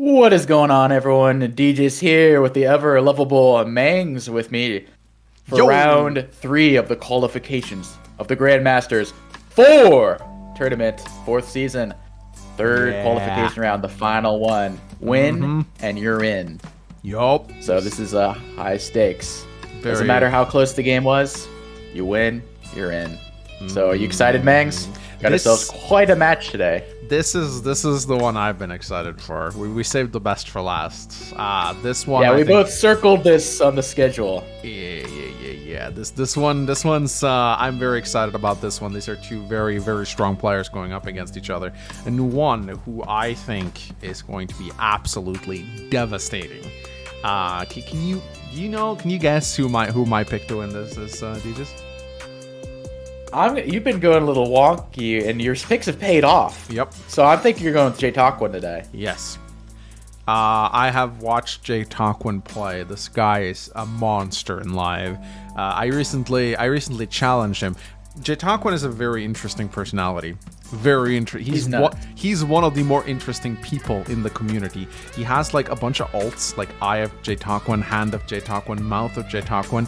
What is going on, everyone? DJ's here with the ever lovable Mangs with me for Yo! round 3 of the qualifications of the Grandmasters 4 tournament, 4th season, 3rd qualification round, the final one. Win and you're in. Yup. So this is high stakes. Doesn't Very- matter how close the game was, you win, you're in. So are you excited, Mangs? Got This- ourselves quite a match today. This is the one I've been excited for. We saved the best for last. This one. Yeah, I we think- both circled this on the schedule. Yeah. This one's. I'm very excited about this one. These are two very, very strong players going up against each other, and one who I think is going to be absolutely devastating. Can you guess who my pick to win this is, DJs? You've been going a little wonky, and your picks have paid off. Yep. So I'm thinking you're going with Jay Talkwin today. Yes. I have watched Jay Talkwin play. This guy is a monster in live. I recently challenged him. Jay Talkwin is a very interesting personality. Very interesting. He's one of the more interesting people in the community. He has like a bunch of alts, like Eye of Jay Talkwin, Hand of Jay Talkwin, Mouth of Jay Talkwin.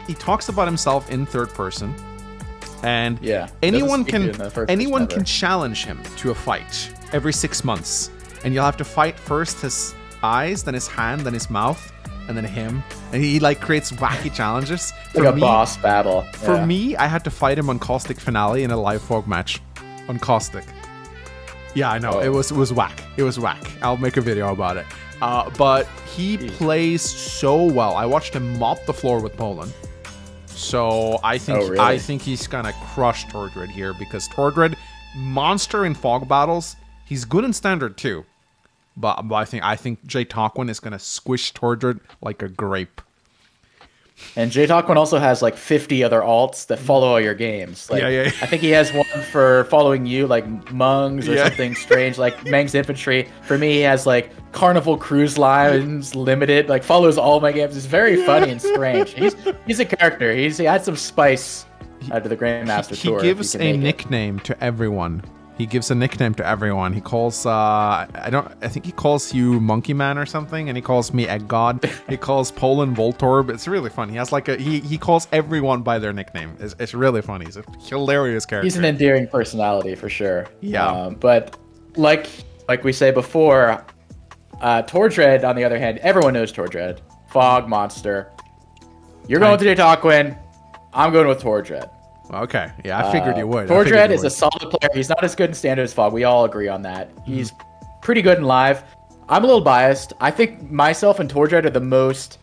He talks about himself in third person. And anyone can challenge him to a fight every 6 months, and you'll have to fight first his eyes, then his hand, then his mouth, and then him. And he like creates wacky challenges. Like a boss battle. For me, I had to fight him on Caustic Finale in a live fog match on Caustic. Yeah, I know. It was whack. It was whack. I'll make a video about it. But he plays so well. I watched him mop the floor with Poland. So I think he's gonna crush Tordred here, because Tordred, monster in fog battles. He's good in standard too, but I think Jay Talkwin is gonna squish Tordred like a grape. And Jay Talkwin also has like 50 other alts that follow all your games. Like, Yeah. I think he has one for following you, like Mungs or something strange, like Mang's Infantry. For me, he has like Carnival Cruise Lines Limited, like follows all my games. It's very funny and strange. He's a character. He adds some spice to the Grandmaster Tour. He gives a nickname to everyone. He gives a nickname to everyone. He calls I think he calls you Monkey Man or something, and he calls me Egg God. He calls Poland Voltorb. It's really fun. He has like he calls everyone by their nickname. It's really funny. He's a hilarious character. He's an endearing personality for sure. Yeah. But like we say before, Tordred, on the other hand, everyone knows Tordred. Fog monster. You're going with Jay Talkwin. I'm going with Tordred. Okay, yeah, I figured you would. Tordred is a solid player. He's not as good in standard as Fog. We all agree on that. He's pretty good in live. I'm a little biased. I think myself and Tordred are the most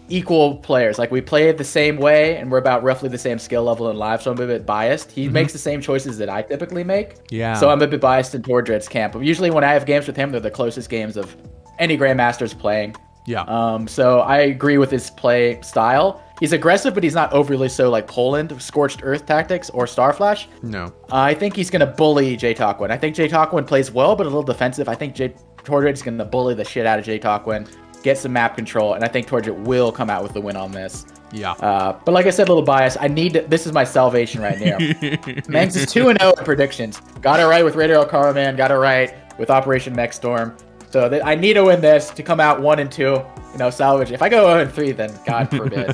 equal players. Like, we play it the same way, and we're about roughly the same skill level in live, so I'm a bit biased. He makes the same choices that I typically make. Yeah. So I'm a bit biased in Tordred's camp. But usually when I have games with him, they're the closest games of any Grandmasters playing. Yeah. So I agree with his play style. He's aggressive, but he's not overly so like Poland, Scorched Earth tactics, or Starflash. No. I think he's going to bully Jay Talkwin. I think Jay Talkwin plays well, but a little defensive. I think Tordred's going to bully the shit out of Jay Talkwin, get some map control, and I think Tordred will come out with the win on this. Yeah. But like I said, a little bias. This is my salvation right now. Mangs is 2-0 in predictions. Got it right with Radar Carman. Got it right with Operation Mech Storm. So I need to win this to come out 1-2. Salvage. If I go 0-3, then God forbid.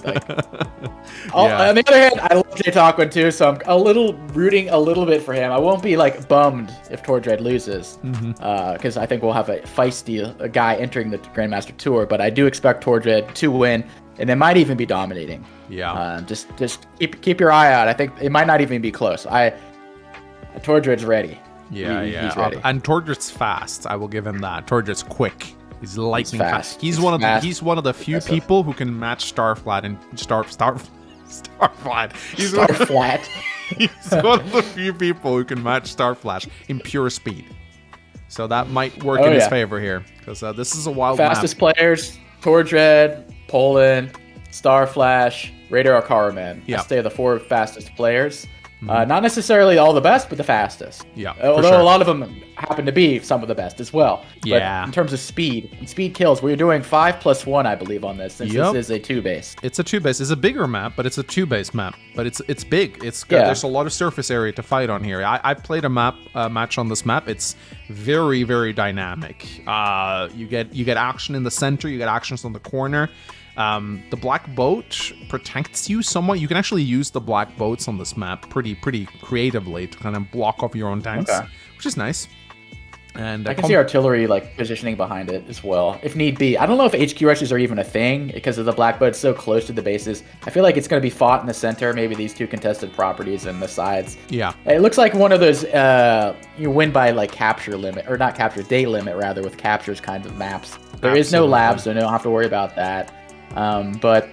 On the other hand, I love Jay Talkwin too, so I'm rooting a little bit for him. I won't be like bummed if Tordred loses, because I think we'll have a feisty guy entering the Grandmaster Tour. But I do expect Tordred to win, and it might even be dominating. Yeah. Just keep your eye out. I think it might not even be close. Tordred's ready. Yeah, He's ready. And Tordred's fast. I will give him that. Tordred's quick. He's lightning fast. He's one of the few people who can match Starflat and Starflat. He's Starflat. He's one of the few people who can match Starflash in pure speed. So that might work in his favor here, because this is a wild fastest map. Players: Tordred, Poland, Starflash, Radar Karaman. Yeah. I stay the 4 fastest players. Not necessarily all the best, but the fastest. Yeah, Although sure. a lot of them happen to be some of the best as well. Yeah. But in terms of speed, and speed kills, we're doing 5+1, I believe, on this, since Yep. this is a 2-base. It's a 2-base. It's a bigger map, but it's a 2-base map. But it's big. It's got, there's a lot of surface area to fight on here. I played a match on this map. It's very, very dynamic. You get action in the center. You get actions on the corner. The black boat protects you somewhat. You can actually use the black boats on this map pretty creatively to kind of block off your own tanks, which is nice. And I can see artillery like positioning behind it as well, if need be. I don't know if HQ rushes are even a thing because of the black boat so close to the bases. I feel like it's going to be fought in the center, maybe these two contested properties and the sides. Yeah. It looks like one of those you win by like capture limit, or not capture, day limit rather, with captures kinds of maps. There is no labs, so you don't have to worry about that. But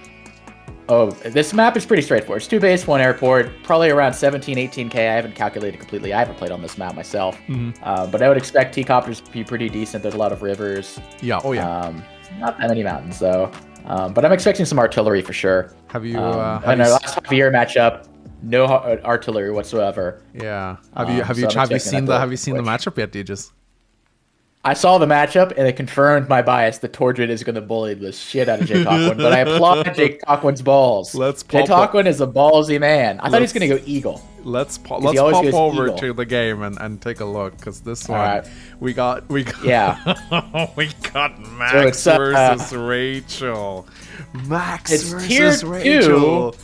this map is pretty straightforward. It's 2-base, 1 airport, probably around 17, 18K. I haven't calculated completely. I haven't played on this map myself. But I would expect T-copters to be pretty decent. There's a lot of rivers. Yeah. Oh yeah. Not that many mountains though. But I'm expecting some artillery for sure. Have you? In our last Javier matchup, no artillery whatsoever. Yeah. Have you seen the matchup yet, Deejus? I saw the matchup, and it confirmed my bias that Tordred is going to bully the shit out of Jay Tocquin, but I applaud Jay Tocquin's balls. Jay Tocquin is a ballsy man. I thought he was going to go Eagle. Let's pop over to the game and take a look, because this one, we got yeah. we got Max versus Rachel. Max versus Rachel. 2.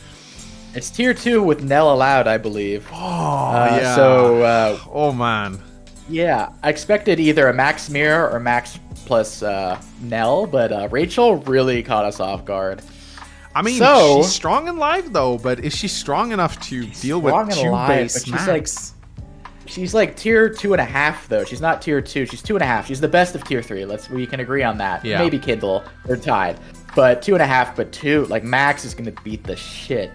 It's tier 2 with Nell allowed, I believe. Oh, yeah. Oh, man. Yeah, I expected either a Max mirror or Max plus Nell, but Rachel really caught us off guard. I mean, she's strong in live though, but is she strong enough to deal with 2-base Max? She's like tier 2.5 though. She's not tier 2. She's 2.5. She's the best of tier 3. We can agree on that. Yeah. Maybe Kindle. They're tied. But 2.5, but 2, like Max is gonna beat the shit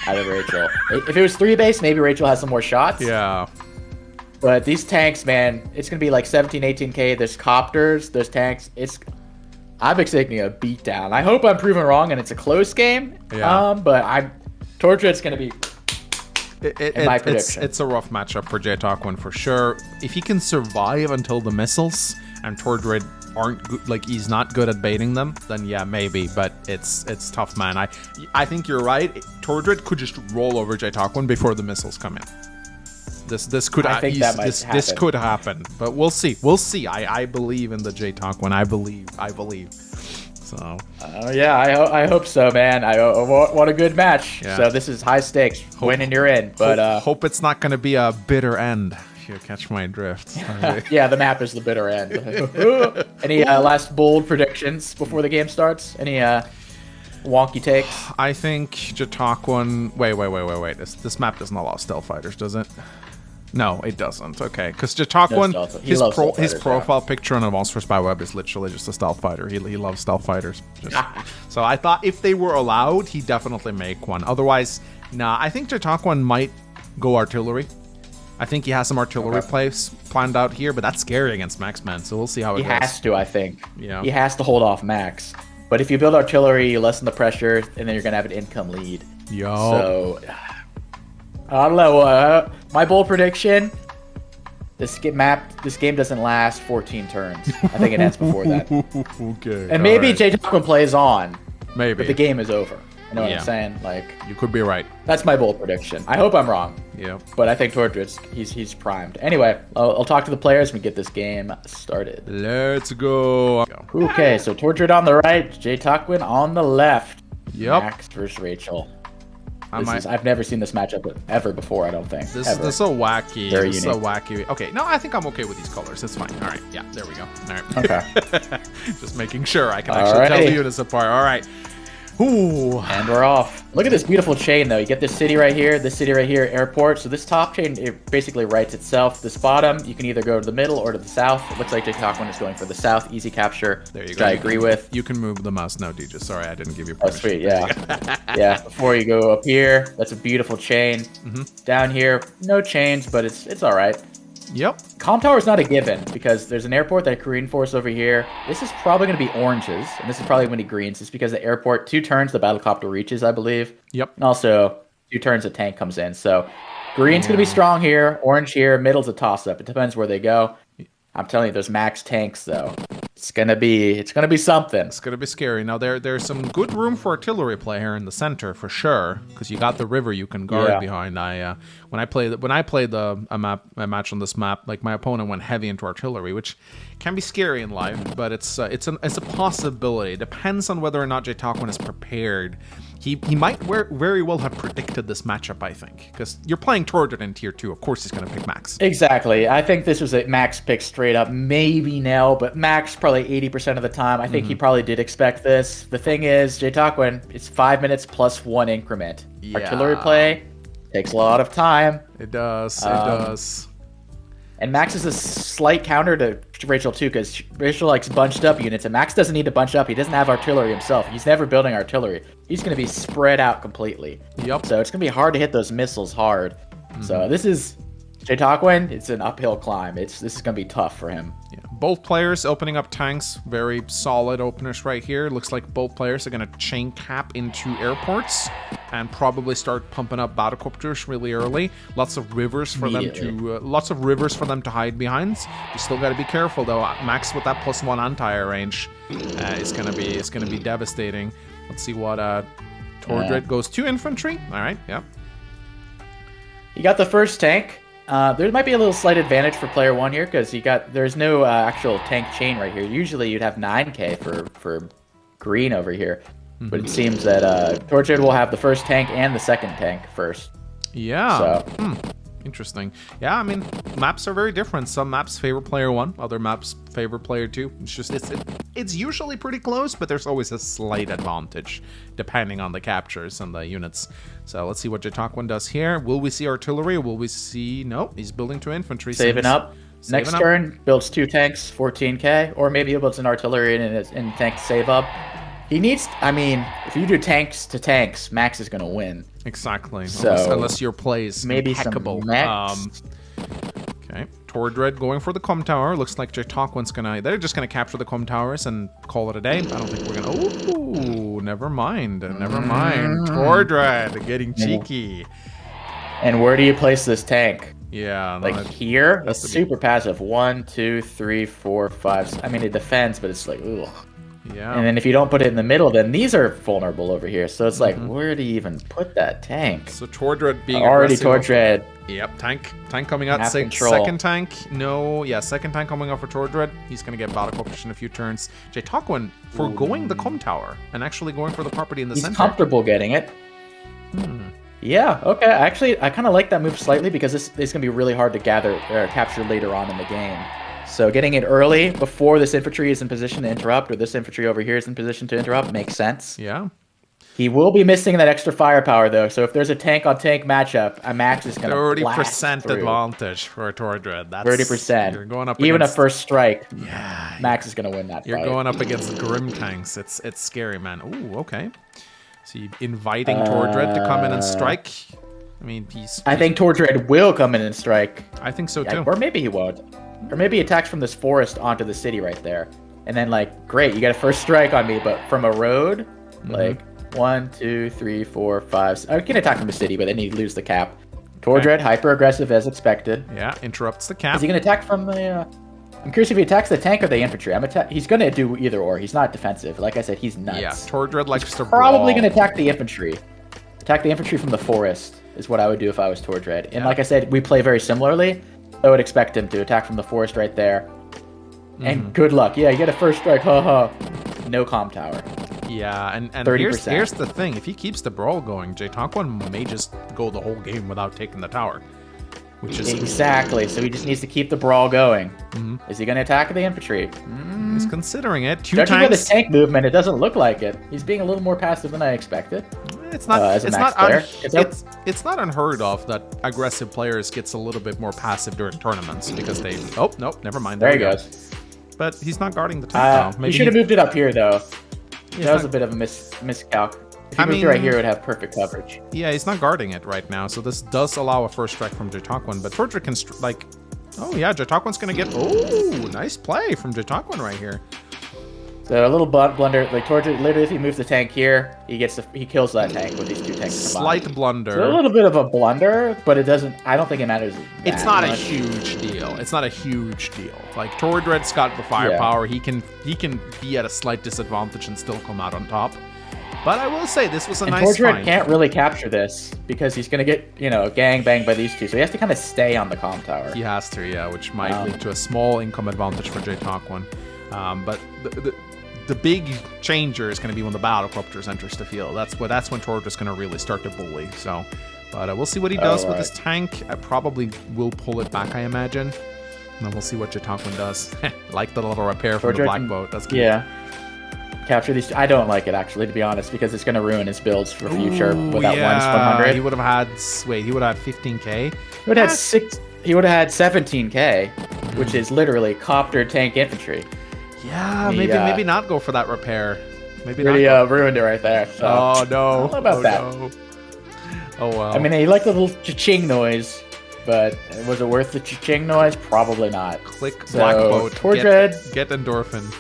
out of Rachel. If it was 3-base, maybe Rachel has some more shots. Yeah. But these tanks, man, it's going to be like 17, 18K. There's copters, there's tanks. I'm expecting a beatdown. I hope I'm proven wrong and it's a close game. Yeah. But Tordred's going to be my prediction. It's a rough matchup for Jay Tocquin for sure. If he can survive until the missiles and Tordred aren't good, like he's not good at baiting them, then yeah, maybe. But it's tough, man. I think you're right. Tordred could just roll over Jay Tocquin before the missiles come in. This could happen, but we'll see. I believe in the Jay Tocquin. I believe. So. Yeah, I hope so, man. What a good match. Yeah. So this is high stakes. Win and you're in. But hope it's not going to be a bitter end. If you catch my drift. Yeah, the map is the bitter end. Any last bold predictions before the game starts? Any wonky takes? I think Jay Tocquin. Wait. This map doesn't allow stealth fighters, does it? No, it doesn't. Okay, because Jay Tocquin, his profile picture on Advanced for Spy Web is literally just a stealth fighter. He loves stealth fighters. So I thought if they were allowed, he'd definitely make one. Otherwise, nah. I think Jay Tocquin might go artillery. I think he has some artillery plays planned out here, but that's scary against Max, man. So we'll see how it goes. He has to, I think. Yeah. He has to hold off Max. But if you build artillery, you lessen the pressure, and then you're gonna have an income lead. Yo. So I don't know. My bold prediction: this game doesn't last 14 turns. I think it ends before that. Okay. And maybe Jay Tocquin plays on. Maybe. But the game is over. You know what I'm saying? Like, you could be right. That's my bold prediction. I hope I'm wrong. Yeah. But I think Tordred's he's primed. Anyway, I'll talk to the players and get this game started. Let's go. Okay, so Tordred on the right, Jay Tocquin on the left. Yep. Max versus Rachel. I've never seen this matchup ever before, I don't think. This is so wacky. Very unique. So wacky. Okay, no, I think I'm okay with these colors. It's fine. All right, yeah, there we go. All right. Okay. Just making sure I can actually tell the units apart. All right. Ooh. And we're off. Look at this beautiful chain, though. You get this city right here, airport. So this top chain, it basically writes itself. This bottom, you can either go to the middle or to the south. It looks like Jay Tocquin is going for the south. Easy capture, there you which go. I agree with. You can move the mouse now, DJ. Sorry, I didn't give you permission. Oh, sweet, yeah. Yeah, before you go up here, that's a beautiful chain. Down here, no chains, but it's all right. Yep. Comm tower is not a given because there's an airport that I can reinforce over here. This is probably going to be oranges, and this is probably going to be greens. It's because the airport, 2 turns, the battlecopter reaches, I believe. Yep. And also, 2 turns, the tank comes in. So Green's going to be strong here. Orange here. Middle's a toss-up. It depends where they go. I'm telling you, those max tanks, though. It's gonna be something. It's gonna be scary. Now there's some good room for artillery play here in the center for sure, because you got the river you can guard behind. When I played a match on this map, like my opponent went heavy into artillery, which can be scary in life, but it's a possibility. It depends on whether or not J-Talkwin is prepared. He might very well have predicted this matchup, I think, because you're playing Tordred in tier 2. Of course he's going to pick Max. Exactly. I think this was a Max pick straight up. Maybe Nell, but Max probably 80% of the time. I think he probably did expect this. The thing is, J-Talkwin, it's 5 minutes plus 1 increment. Yeah. Artillery play takes a lot of time. It does. It does. And Max is a slight counter to Rachel, too, because Rachel likes bunched up units, and Max doesn't need to bunch up. He doesn't have artillery himself. He's never building artillery. He's going to be spread out completely. Yep. So it's going to be hard to hit those missiles hard. So this is J-Talkwin. It's an uphill climb. This is going to be tough for him. Yeah. Both players opening up tanks. Very solid openers right here. Looks like both players are going to chain cap into airports and probably start pumping up battlecopters really early. Lots of rivers for them to hide behind. You still got to be careful though. Max with that +1 anti-air range is going to be devastating. Let's see what Tordred goes to infantry. All right, yeah. You got the first tank. There might be a little slight advantage for player 1 here because there's no actual tank chain right here. Usually you'd have 9k for green over here, but it seems that Tordred will have the first tank and the second tank first. Yeah. So. Interesting. Yeah, I mean, maps are very different. Some maps favor player 1, other maps favor player 2. It's usually pretty close, but there's always a slight advantage depending on the captures and the units. So let's see what J-Talkwin does here. Will we see artillery? Will we see... Nope, he's building 2 infantry. Saving up. Next turn, builds 2 tanks, 14k, or maybe he builds an artillery and tank to save up. He needs... I mean, if you do tanks to tanks, Max is going to win. Exactly. So, unless your play is maybe impeccable. Some Max. Okay. Tordred going for the com tower. Looks like J-Talkwin's gonna... They're just gonna capture the com towers and call it a day. I don't think we're gonna... Ooh, never mind. Never mind. Tordred getting cheeky. And where do you place this tank? Yeah. Like here? That's super passive. 1, 2, 3, 4, 5. I mean, it defends, but it's like, ugh. Yeah. And then if you don't put it in the middle, then these are vulnerable over here. So it's like, where do you even put that tank? So Tordred being already Tordred. Yep, tank coming out. Second tank. No, yeah, second tank coming out for Tordred. He's gonna get battlecopters in a few turns. J-Talkwin foregoing the com tower and actually going for the property in the center. He's comfortable getting it. Yeah, okay. Actually, I kind of like that move slightly because this is gonna be really hard to capture later on in the game. So getting it early before this infantry is in position to interrupt, or this infantry over here is in position to interrupt, makes sense. Yeah. He will be missing that extra firepower, though. So if there's a tank-on-tank matchup, a Max is going to 30% advantage for Tordred. That's 30%. You're going up even against... a first strike. Yeah. Max is going to win that You're fight. going up against Grim tanks. It's scary, man. Ooh, okay. So you're inviting Tordred to come in and strike. I mean, I think Tordred will come in and strike. I think so too. Or maybe he won't. Or maybe he attacks from this forest onto the city right there. And then, like, great, you get a first strike on me, but from a road, like, 1, 2, 3, 4, 5. I can attack from the city, but then you lose the cap. Tordred, hyper aggressive as expected. Yeah, interrupts the cap. Is he going to attack from the... I'm curious if he attacks the tank or the infantry. He's going to do either or. He's not defensive. Like I said, he's nuts. Yeah, Tordred likes to probably going to attack the infantry. Attack the infantry from the forest is what I would do if I was Tordred. And like I said, we play very similarly. I would expect him to attack from the forest right there. And good luck. Yeah, you get a first strike. Haha. No com tower. Yeah, and 30%. Here's the thing. If he keeps the brawl going, J-Talkwin may just go the whole game without taking the tower. Which is... Exactly. So he just needs to keep the brawl going. Is he going to attack the infantry? He's considering it. Judging by this tank movement, it doesn't look like it. He's being a little more passive than I expected. It's not. As a it's Max not. player. It's not unheard of that aggressive players gets a little bit more passive during tournaments because they. Oh nope, never mind. There he goes. But he's not guarding the tank now. Maybe he should have moved it up here though. That was a bit of a miscalc. If he moved it right here, it would have perfect coverage. Yeah, he's not guarding it right now, so this does allow a first strike from J-Talkwin, but Tordred can oh yeah, J-Talkwin's gonna get. Oh, nice play from J-Talkwin right here. So a little blunder, like towards it. Literally, if he moves the tank here, he kills that tank with these two tanks combined. Slight blunder. So a little bit of a blunder, but it doesn't. I don't think it matters. It's not much. a huge deal. It's not a huge deal. Like Tordred's got the firepower. Yeah. He can be at a slight disadvantage and still come out on top. But I will say this was a nice fight. Tordred can't really capture this because he's gonna get gang banged by these two, so he has to kind of stay on the comm tower. He has to, yeah, which might lead to a small income advantage for J-Talkwin. But the big changer is going to be when the Battlecopters enters the field. That's when Tordred's going to really start to bully. So, but we'll see what he does with his tank. I probably will pull it back, I imagine. And then we'll see what J-Talkwin does. Like the little repair from the Black Boat. That's good. Yeah. Capture these. I don't like it, actually, to be honest, because it's going to ruin his builds for future with that 100. He would have had 15k. He would have had He would have had 17k, which is literally copter tank infantry. Yeah, maybe not go for that repair. Maybe really ruined it right there. So. Oh no! How about that? No. Oh well. I mean, he liked the little cha-ching noise, but was it worth the cha-ching noise? Probably not. Click so, Black Boat. Tordred. Get endorphin.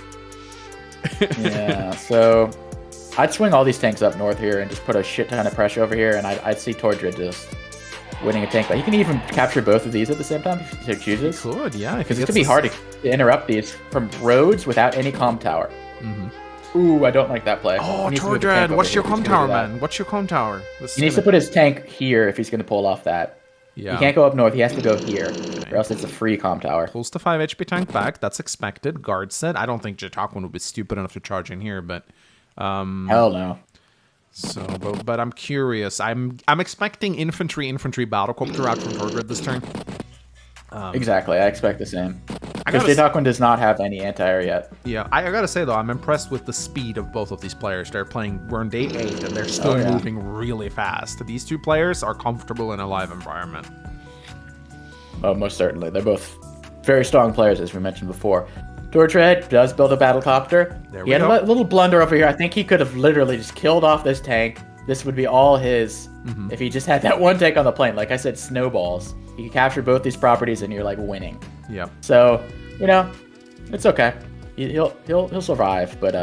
Yeah. So I'd swing all these tanks up north here and just put a shit ton of pressure over here, and I'd see Tordred just winning a tank. But he can even capture both of these at the same time if he so chooses. He could, yeah. Because it's gonna be hard to interrupt these from roads without any comm tower. Mm-hmm. Ooh, I don't like that play. Oh, Tordred, what's your comm tower, man? What's your comm tower? He needs to put his tank here if he's gonna pull off that. Yeah. He can't go up north. He has to go here, or else it's a free comm tower. Pulls the 5 HP tank back. That's expected. Guard set. I don't think J-Talkwin would be stupid enough to charge in here, but hell no. So, but I'm curious. I'm expecting infantry battlecopter out from Tordred this turn. Exactly, I expect the same. Because J-Talkwin does not have any anti-air yet. Yeah, I gotta say though, I'm impressed with the speed of both of these players. We're on day 8 and they're still moving really fast. These two players are comfortable in a live environment. Oh, most certainly. They're both very strong players, as we mentioned before. Tordred does build a battlecopter. He had a little blunder over here. I think he could have literally just killed off this tank. This would be all his if he just had that one tank on the plane. Like I said, snowballs. You can capture both these properties and you're like winning. Yeah. So, it's okay. He'll survive, but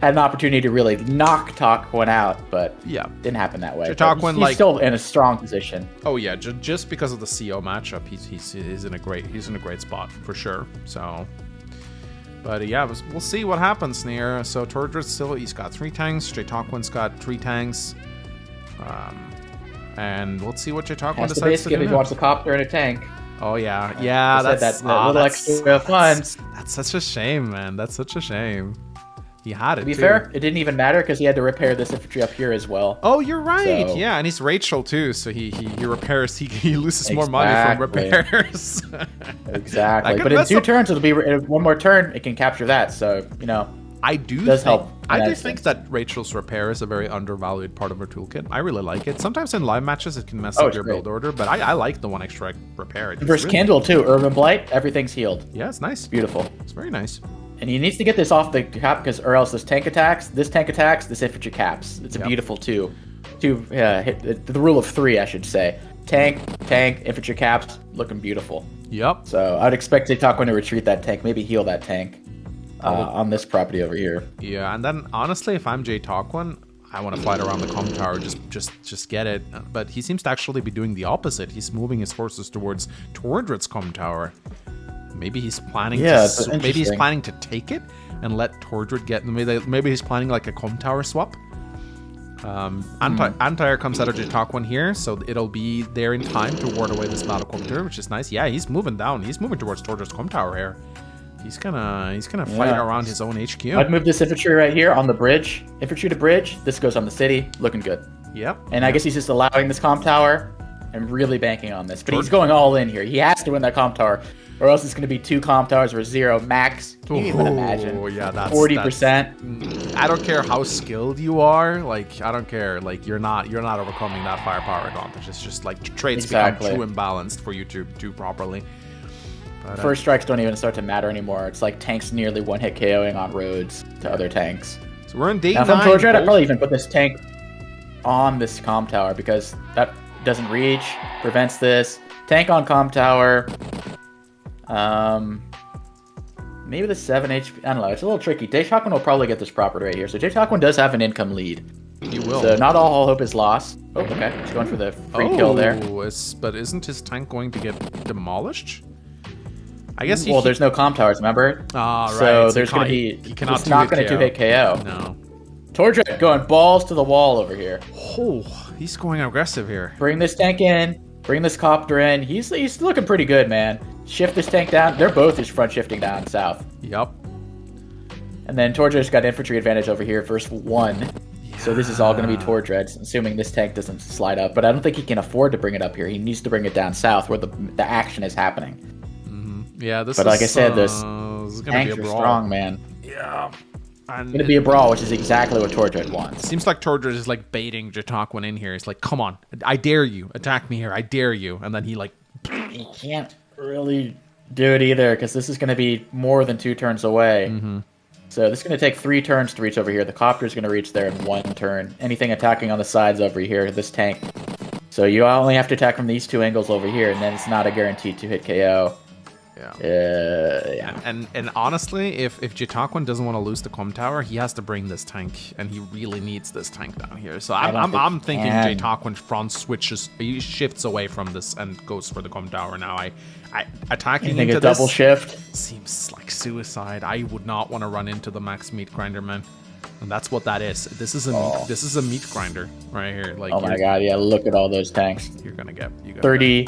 had an opportunity to really knock Talkwin out, but didn't happen that way. He's still in a strong position. Oh yeah, just because of the CO matchup, he's in a great spot for sure. So, but yeah, we'll see what happens here. So Tordred he's got 3 tanks. J-Talkwin's got 3 tanks. And let's see what J-Talkwin decides to do. He wants a copter and a tank. Oh yeah, that's that little extra fun. That's such a shame, man. That's such a shame. He had it. To be fair, it didn't even matter because he had to repair this infantry up here as well. Oh, you're right. So, yeah, and he's Rachel too, so he repairs. He loses more money from repairs. Exactly. But in 2 turns, it'll be one more turn. It can capture that. So I do think that Rachel's repair is a very undervalued part of her toolkit. I really like it. Sometimes in live matches it can mess up your build order, but I like the 1 extra repair. Versus really Kindle too, Urban Blight, everything's healed. Yeah, it's nice. It's beautiful. It's very nice. And he needs to get this off the cap or else this tank attacks, this infantry caps. It's a beautiful hit the rule of 3, I should say. Tank, infantry caps, looking beautiful. Yep. So I'd expect J-Talkwin to retreat that tank, maybe heal that tank. On this property over here. Yeah, and then honestly, if I'm J-Talkwin, I want to fight around the comm tower, just get it. But he seems to actually be doing the opposite. He's moving his forces towards Tordred's comm tower. Maybe he's planning. Maybe he's planning to take it and let Tordred get. Maybe he's planning like a comm tower swap. Anti-air comes out of J-Talkwin here, so it'll be there in time to ward away this battlecopter, which is nice. Yeah, he's moving down. He's moving towards Tordred's comm tower here. He's gonna fight around his own HQ. I'd move this infantry right here on the bridge. Infantry to bridge. This goes on the city. Looking good. Yep. And I guess he's just allowing this comm tower and really banking on this. But he's going all in here. He has to win that comm tower, or else it's gonna be 2 comm towers or 0 max. Can you even imagine? Oh yeah, that's 40%. I don't care how skilled you are. Like I don't care. Like you're not overcoming that firepower advantage. It's just like trades become too imbalanced for you to do properly. First strikes don't even start to matter anymore. It's like tanks nearly 1-hit KOing on roads to other tanks. So we're in day 9. Now, if I'm Tordred, I'd probably even put this tank on this comm tower because that doesn't reach, prevents this. Tank on comm tower. Maybe the 7 HP. I don't know. It's a little tricky. J-Shockman will probably get this property right here. So J-Shockman does have an income lead. He will. So not all hope is lost. Oh, okay. He's going for the free kill there. But isn't his tank going to get demolished? I guess Well, there's no comm towers, remember? Ah, right. So there's going to be... He cannot it's not going to 2-hit KO. No. Torjek going balls to the wall over here. Oh, he's going aggressive here. Bring this tank in. Bring this copter in. He's looking pretty good, man. Shift this tank down. They're both just front shifting down south. Yep. And then Torjek's got infantry advantage over here, versus 1. Yeah. So this is all going to be Tordred's, assuming this tank doesn't slide up. But I don't think he can afford to bring it up here. He needs to bring it down south where the action is happening. Mm-hmm. Yeah, this but is, like I said, this tanks are strong, man. Yeah. It's going to be a brawl, which is exactly what Tordred wants. Seems like Tordred is like baiting J-Talkwin in here. He's like, come on, I dare you. Attack me here. I dare you. And then he like... He can't really do it either, because this is going to be more than 2 turns away. Mm-hmm. So this is going to take 3 turns to reach over here. The copter is going to reach there in 1 turn. Anything attacking on the sides over here, this tank. So you only have to attack from these 2 angles over here, and then it's not a guaranteed 2-hit KO. Yeah. And honestly, if J-Talkwin doesn't want to lose the comm tower, he has to bring this tank, and he really needs this tank down here. So I'm thinking J-Talkwin front switches, he shifts away from this and goes for the comm tower now. Attacking into this double shift seems like suicide. I would not want to run into the max meat grinder, man. And that's what that is. This is a meat grinder right here. Like, oh my god, yeah! Look at all those tanks. You're gonna get 30%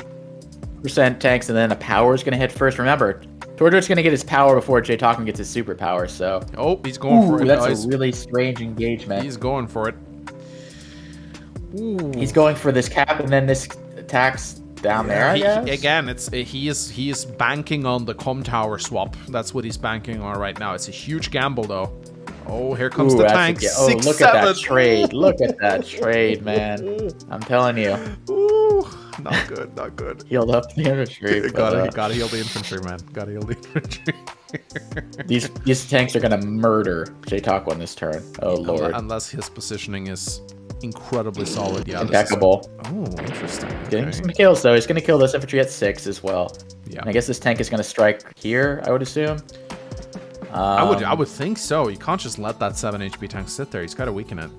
tanks, and then a power is gonna hit first. Remember, Tordred's gonna get his power before J-Talkwin gets his superpower. So he's going for it. That's a really strange engagement. He's going for it. Ooh. He's going for this cap, and then this attacks down there. I guess. Again, he is banking on the comm tower swap. That's what he's banking on right now. It's a huge gamble, though. Oh, here comes the tank. Look at that trade. Look at that trade, man. I'm telling you. Ooh, not good, not good. Healed up the infantry. Gotta heal the infantry, man. Gotta heal the infantry. These tanks are gonna murder J-Talkwin this turn. Oh lord. Unless his positioning is incredibly solid. Yeah, impeccable. Oh, interesting. Getting some kills though. He's gonna kill this infantry at 6 as well. Yeah. And I guess this tank is gonna strike here, I would assume. I would think so. You can't just let that 7 HP tank sit there. He's got to weaken it.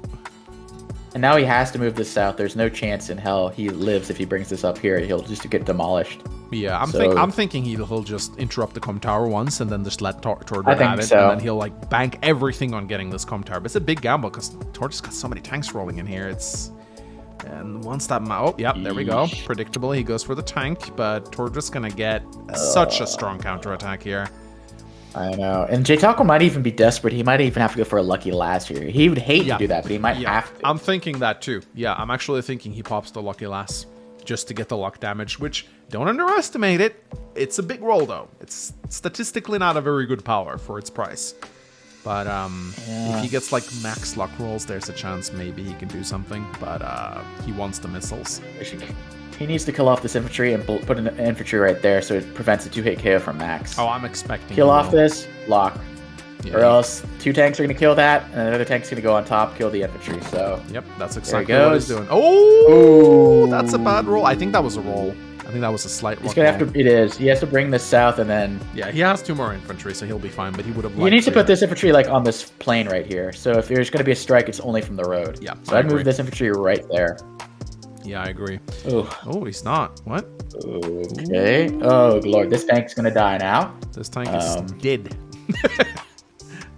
And now he has to move this south. There's no chance in hell he lives if he brings this up here. He'll just get demolished. Yeah, I'm thinking he'll just interrupt the comm tower once and then just let Tordred have it, so. And then he'll like bank everything on getting this comm tower. But it's a big gamble because Tordred's got so many tanks rolling in here. And once that there we go. Predictable. He goes for the tank, but Tordred's gonna get such a strong counterattack here. I know. And J-Talkwin might even be desperate. He might even have to go for a lucky last here. He would hate to do that, but he might have to. I'm thinking that too. Yeah, I'm actually thinking he pops the lucky last just to get the luck damage, which, don't underestimate it. It's a big roll, though. It's statistically not a very good power for its price. But if he gets like max luck rolls, there's a chance maybe he can do something. But he wants the missiles. He needs to kill off this infantry and put an infantry right there so it prevents a 2-hit KO from max. Oh, I'm expecting kill off this, lock. Yeah, or else 2 tanks are going to kill that, and another tank's going to go on top, kill the infantry. So yep, that's exactly what he's doing. Oh, ooh, that's a bad roll. I think that was a roll. I think that was a slight roll. He's gonna have to. It is. He has to bring this south, and then he has 2 more infantry, so he'll be fine. But he would have. You need to put this infantry like on this plane right here. So if there's going to be a strike, it's only from the road. Yeah. So I'd move this infantry right there. Yeah, I agree. Ooh. Oh, he's not. What? Okay. Ooh. Oh, Lord. This tank's going to die now. This tank is dead.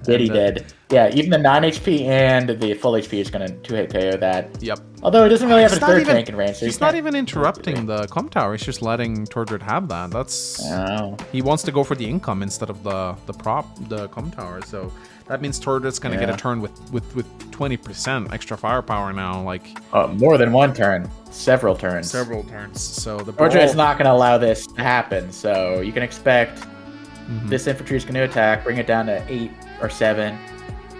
Dead. Yeah, even the 9 HP and the full HP is going to 2-hit KO that. Yep. Although it doesn't really have a third tank in range. So he's not even interrupting the comm tower. He's just letting Tordred have that. That's... Oh. He wants to go for the income instead of the comm tower. So that means Tordred's going to get a turn with 20% extra firepower now. Like more than 1 turn. Several turns. So the Tordred's not going to allow this to happen. So you can expect this infantry is going to attack, bring it down to 8 or 7.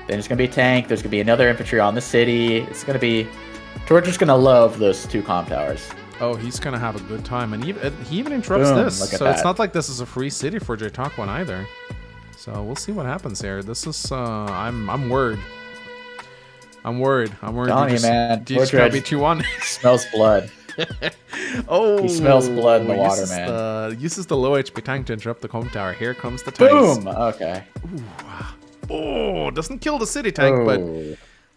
Then there's going to be a tank. There's going to be another infantry on the city. It's going to be... Tordred's going to love those 2 comm towers. Oh, he's going to have a good time. And he even interrupts this. So it's not like this is a free city for J-Talkwin either. So we'll see what happens here. This is... I'm worried. I'm worried. I'm telling you, man. He's going to be 2-1. Smells blood. Oh, He smells blood in the water, man. Uses the low HP tank to interrupt the com tower. Here comes the tanks. Boom! Okay. Oh, doesn't kill the city tank, but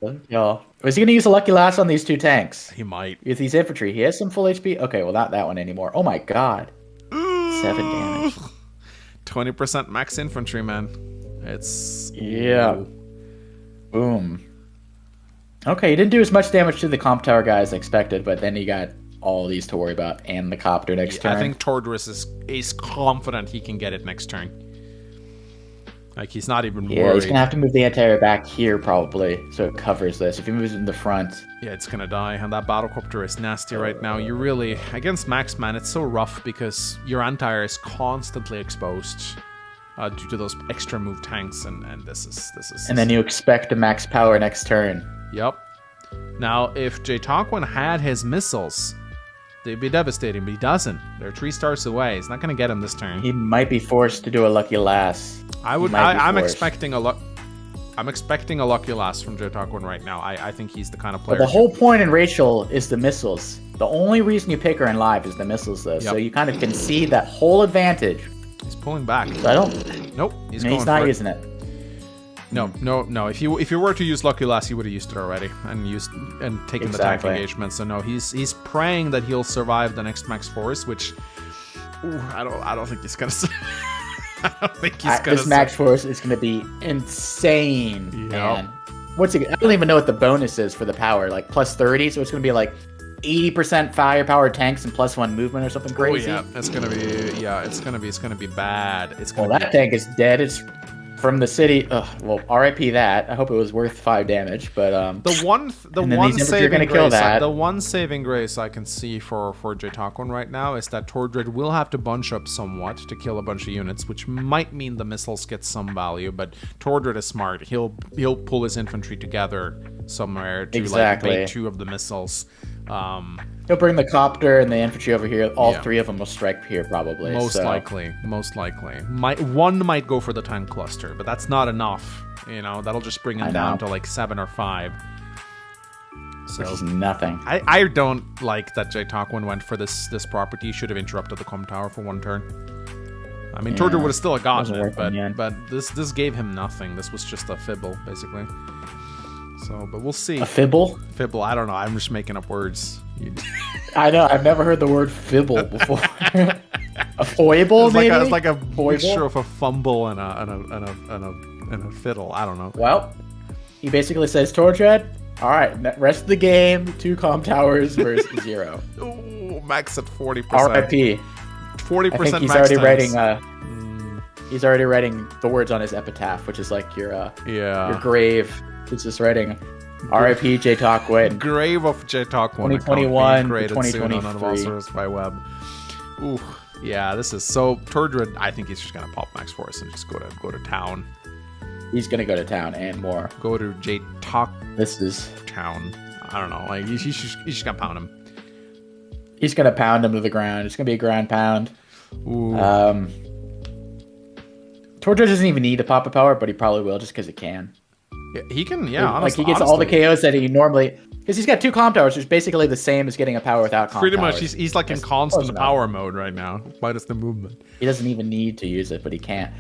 doesn't kill. Is he gonna use a lucky last on these two tanks? he might. With these infantry, he has some full HP. Okay, well not that one anymore. Oh my god. 7 damage. 20% max infantry, man. It's Yeah. Boom. Okay, he didn't do as much damage to the comp tower guy as expected, but then he got all these to worry about and the copter next turn. I think Tordris is confident he can get it next turn. Like, he's not even worried. Yeah, he's gonna have to move the anti-air back here probably, so it covers this. If he moves it in the front, yeah, it's gonna die, and that battlecopter is nasty right now. You really, against Max, man, it's so rough because your anti-air is constantly exposed due to those extra move tanks, and this is. And then you expect a max power next turn. Yep. Now, if J-Tarquin had his missiles, they'd be devastating, but he doesn't. They're 3 stars away. He's not gonna get him this turn. He might be forced to do a lucky last. I'm expecting a lucky last from J-Tarquin right now. I think he's the kind of player. But the whole point in Rachel is the missiles. The only reason you pick her in live is the missiles, though. Yep. So you kind of can see that whole advantage. He's pulling back. So I don't. Nope. He's not using it. No. If you were to use lucky last, he would have used it already and taken the tank engagement. So no, he's praying that he'll survive the next max force, which I don't think he's gonna. I don't think he's gonna. This max force is gonna be insane, man. What's it? I don't even know what the bonus is for the power. Like plus 30, so it's gonna be like 80% firepower tanks and +1 movement or something crazy. Oh yeah, it's gonna be. Yeah, it's gonna be bad. It's gonna. Well, that tank is dead. It's from the city. Well, RIP that. I hope it was worth 5 damage, but the one saving grace I can see for J-Tarquin right now is that Tordred will have to bunch up somewhat to kill a bunch of units, which might mean the missiles get some value. But Tordred is smart. He'll pull his infantry together somewhere to like bait 2 of the missiles. He'll bring the copter and the infantry over here. All 3 of them will strike here probably. Most likely. One might go for the tank cluster, but that's not enough. You know, that'll just bring him down to like 7 or 5. So which is nothing. I don't like that J-Tarquin went for this property. He should have interrupted the com tower for 1 turn. I mean, Tordred would have still gotten it, but this gave him nothing. This was just a fibble, basically. So, but we'll see. A fibble? Fibble. I don't know. I'm just making up words. I know. I've never heard the word fibble before. A foible, maybe? It's like a mixture of a fumble and a fiddle. I don't know. Well, he basically says, Tordred, all right, rest of the game, 2 com towers versus 0. Ooh, max at 40%. RIP. 40% I think he's max already times. writing. He's already writing the words on his epitaph, which is like your grave. It's just writing RIP J-Tarquin. Grave of J-Tarquin. 2021 to 2023 by Web. Ooh, yeah, this is so Tordred. I think he's just gonna pop max force and just go to town. He's gonna go to town and more. Go to J-Tarquin. This is town. I don't know. Like he's just gonna pound him. He's gonna pound him to the ground. It's gonna be a ground pound. Ooh. Tordred doesn't even need to pop a power, but he probably will just because he can. Yeah, he can, honestly, like he gets all the KOs that he normally, because he's got 2 comp towers, which is basically the same as getting a power without comp Pretty towers. much, he's like in constant power mode right now, minus the movement. He doesn't even need to use it, but he can't.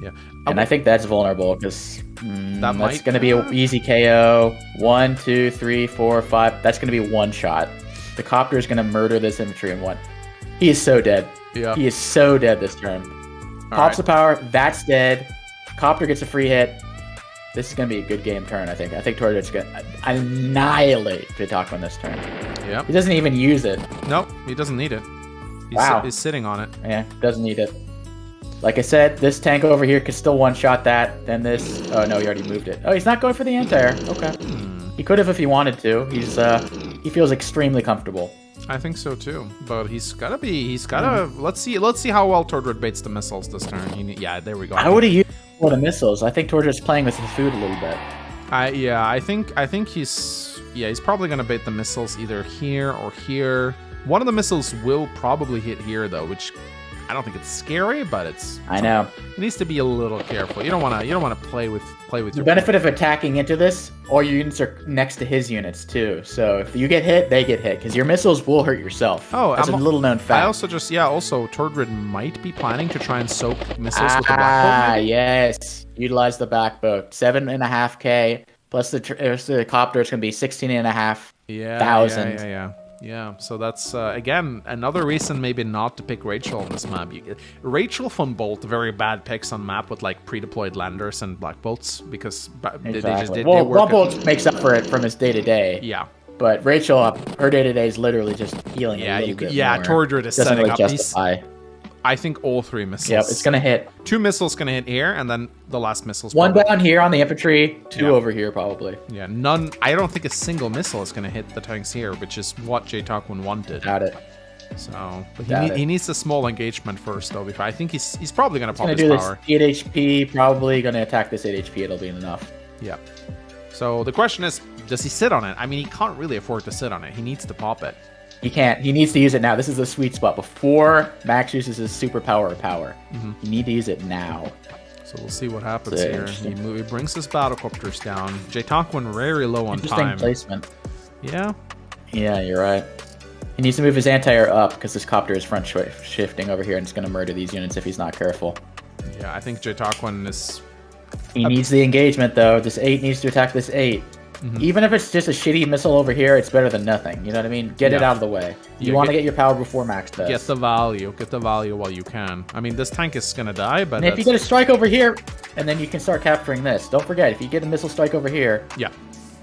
Yeah, and I think that's vulnerable because that's going to be an easy KO. 1, 2, 3, 4, 5. That's going to be 1 shot. The copter is going to murder this infantry in 1. He is so dead. Yeah, he is so dead this turn. Pops the power. That's dead. Copter gets a free hit. This is going to be a good game turn, I think. I think Tordred's going to annihilate J-Tarquin this turn. Yeah. He doesn't even use it. Nope, he doesn't need it. He's sitting on it. Yeah, doesn't need it. Like I said, this tank over here could still one-shot that. Then this... Oh, no, he already moved it. Oh, he's not going for the anti-air. Okay. He could have if he wanted to. He feels extremely comfortable. I think so, too. But he's got to... Let's see how well Tordred baits the missiles this turn. Yeah, there we go. I would have used for the missiles. I think Tordred's playing with his food a little bit. I think he's probably gonna bait the missiles either here or here. One of the missiles will probably hit here though, which I don't think it's scary, but it's. I know. It needs to be a little careful. You don't want to play with The your benefit of attacking into this, all your units are next to his units too. So if you get hit, they get hit because your missiles will hurt yourself. Oh, that's a little known fact. I also also Tordred might be planning to try and soak missiles with the black bolt. Yes, utilize the back boat. 7.5K plus the copter. It's gonna be 16,500. Yeah, so that's, again, another reason maybe not to pick Rachel on this map. Rachel von Bolt, very bad picks on map with, like, pre-deployed landers and black bolts, because exactly. One Bolt makes up for it from his day-to-day. Yeah. But Rachel, her day-to-day is literally just healing a little bit more. Tordred is Doesn't setting really up. Justify. I think all 3 missiles. Yep, it's going to hit. 2 missiles going to hit here, and then the last missile's one down here on the infantry, 2 over here probably. Yeah, none. I don't think a single missile is going to hit the tanks here, which is what J-Talkwin wanted. Got it. So, but he needs a small engagement first, though. Before I think he's probably going to pop his power. This 8 HP, probably going to attack this 8 HP. It'll be enough. Yeah. So the question is, does he sit on it? I mean, he can't really afford to sit on it. He needs to pop it. He can't. He needs to use it now. This is the sweet spot. Before Max uses his superpower or power. You need to use it now. So we'll see what happens here. He brings his battlecopters down. J-Talkwin very low on time. Interesting placement. Yeah. Yeah, you're right. He needs to move his anti-air up because this copter is front shifting over here and it's going to murder these units if he's not careful. Yeah, I think J-Talkwin is... He needs the engagement, though. This 8 needs to attack this 8. Even if it's just a shitty missile over here, it's better than nothing. You know what I mean? Get it out of the way. You want to get your power before Max does. Get the value. Get the value while you can. I mean, this tank is going to die, but... And if you get a strike over here, and then you can start capturing this. Don't forget, if you get a missile strike over here... Yeah.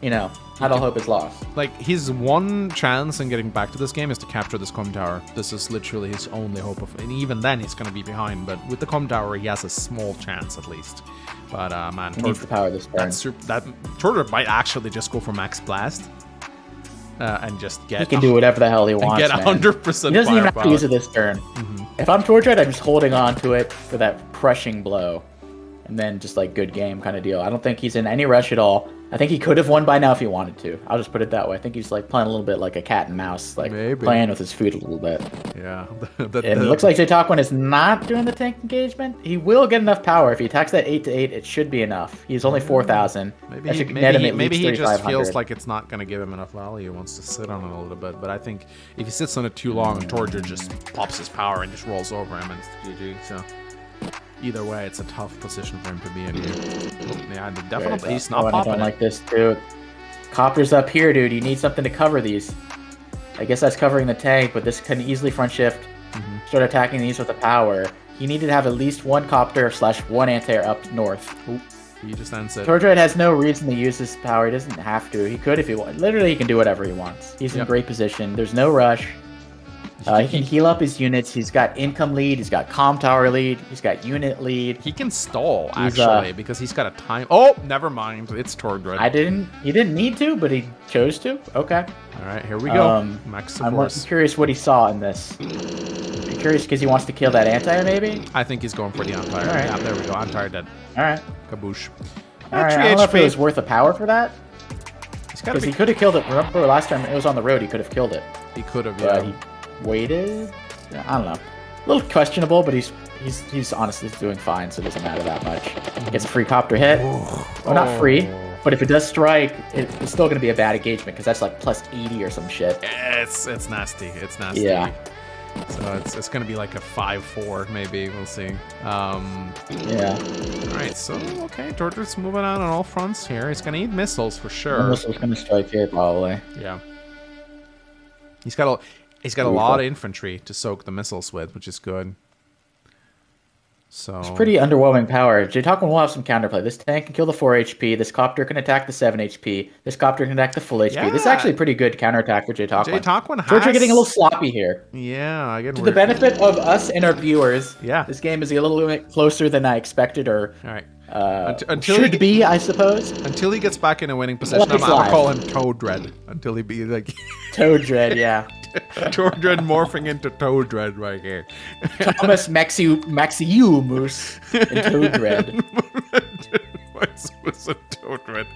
You know, not all hope is lost. Like, his one chance in getting back to this game is to capture this comm tower. This is literally his only hope of... And even then, he's going to be behind. But with the comm tower, he has a small chance, at least. But, man... He needs to power this turn. Tordred might actually just go for max blast. And just get... He can do whatever the hell he wants, get 100% He doesn't even have to use it this turn. If I'm Tordred, I'm just holding on to it for that crushing blow. And then just, like, good game kind of deal. I don't think he's in any rush at all. I think he could have won by now if he wanted to. I'll just put it that way. I think he's like playing a little bit like a cat and mouse, like playing with his food a little bit. Yeah. And it looks like J-Talkwin is not doing the tank engagement. He will get enough power. If he attacks that 8 to 8, it should be enough. He's only 4,000. Maybe he just feels like it's not going to give him enough value. He wants to sit on it a little bit. But I think if he sits on it too long, Tordred just pops his power and just rolls over him and it's GG. So either way, it's a tough position for him to be in here. Yeah, definitely. He's not popping I don't like this, too. Copter's up here, dude. You need something to cover these. I guess that's covering the tank, but this can easily front shift. Start attacking these with the power. He needed to have at least 1 copter / 1 anti-air up north. Oop, he just ends it. Tordred has no reason to use his power. He doesn't have to. He could if he wants. Literally, he can do whatever he wants. He's in great position. There's no rush. He can heal up his units. He's got income lead. He's got comm tower lead. He's got unit lead. He can stall, actually, because he's got a time... Oh, never mind. It's Tordred. He didn't need to, but he chose to. Okay. All right, here we go. Max I'm curious what he saw in this. I'm curious because he wants to kill that anti, maybe? I think he's going for the anti. Right. Yeah, there we go. Anti dead. All right. Kaboosh. All right, I don't know if it was worth the power for that. Because he could have killed it. Remember last time it was on the road, he could have killed it. He could have, yeah. He waited. I don't know. A little questionable, but he's honestly doing fine, so it doesn't matter that much. Gets a free copter hit. Well, not free, but if it does strike, it's still going to be a bad engagement because that's like plus 80 or some shit. It's nasty. It's nasty. Yeah. So it's going to be like a 5-4, maybe. We'll see. Yeah. All right, so, okay. Tordred's moving on all fronts here. He's going to need missiles for sure. The missile's going to strike here, probably. Yeah. He's got a lot of infantry to soak the missiles with, which is good. So it's pretty underwhelming power. J-Talkwin will have some counterplay. This tank can kill the 4 HP. This copter can attack the 7 HP. This copter can attack the full HP. This is actually a pretty good counterattack for J-Talkwin. J-Talkwin has... Georgia getting a little sloppy here. Yeah, I get to the benefit of us and our viewers. Yeah, this game is a little bit closer than I expected, or all right. Should be, I suppose. Until he gets back in a winning position, I'm gonna call him Toadred. Until he be like Toadred, yeah. Toadred morphing into Toadred right here. Thomas Maxiumus and Toadred. What's a Toadred?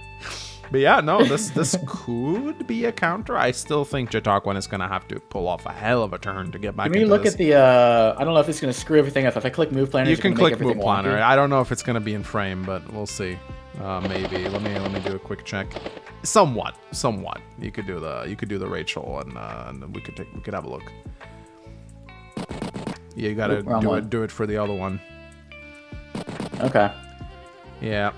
But yeah, no, this could be a counter. I still think Jatokwan is going to have to pull off a hell of a turn to get back into Can we look this. at the, I don't know if it's going to screw everything up. If I click Move Planner, You can click Move Planner. I don't know if it's going to be in frame, but we'll see. Maybe. Let me do a quick check. Somewhat. You could do the Rachel, and then we could have a look. Yeah, you gotta do it for the other one. Okay. Yeah.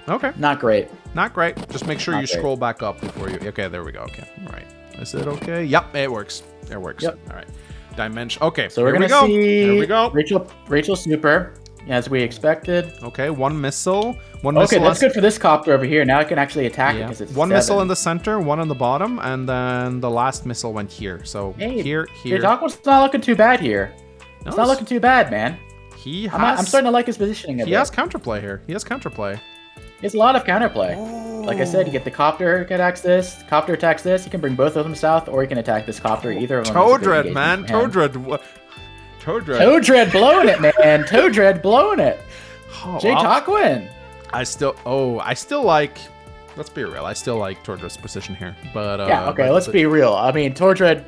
Okay. Not great. Not great. Just make sure you scroll back up before you. Okay, there we go. Okay. All right. Is it okay? Yep, it works. It works. Yep. All right. Dimension. Okay. So we're gonna see. Here we go. Rachel Super, as we expected. Okay. One missile. Okay, that's good for this copter over here. Now I can actually attack it because it's one missile in the center, one on the bottom, and then the last missile went here. So here. Jatokwan's not looking too bad here. It's not looking too bad, man. I'm starting to like his positioning a bit. He has counterplay here. He has a lot of counterplay. Oh. Like I said, you get the copter attacks this, copter attacks this. You can bring both of them south, or you can attack this copter. Either of them. Toadred, man. Toadred. Toadred blowing it, man. Toadred blowing it. Jatokwan. I still like. Let's be real. I still like Tordred's position here, but yeah. Okay, let's be real. I mean, Tordred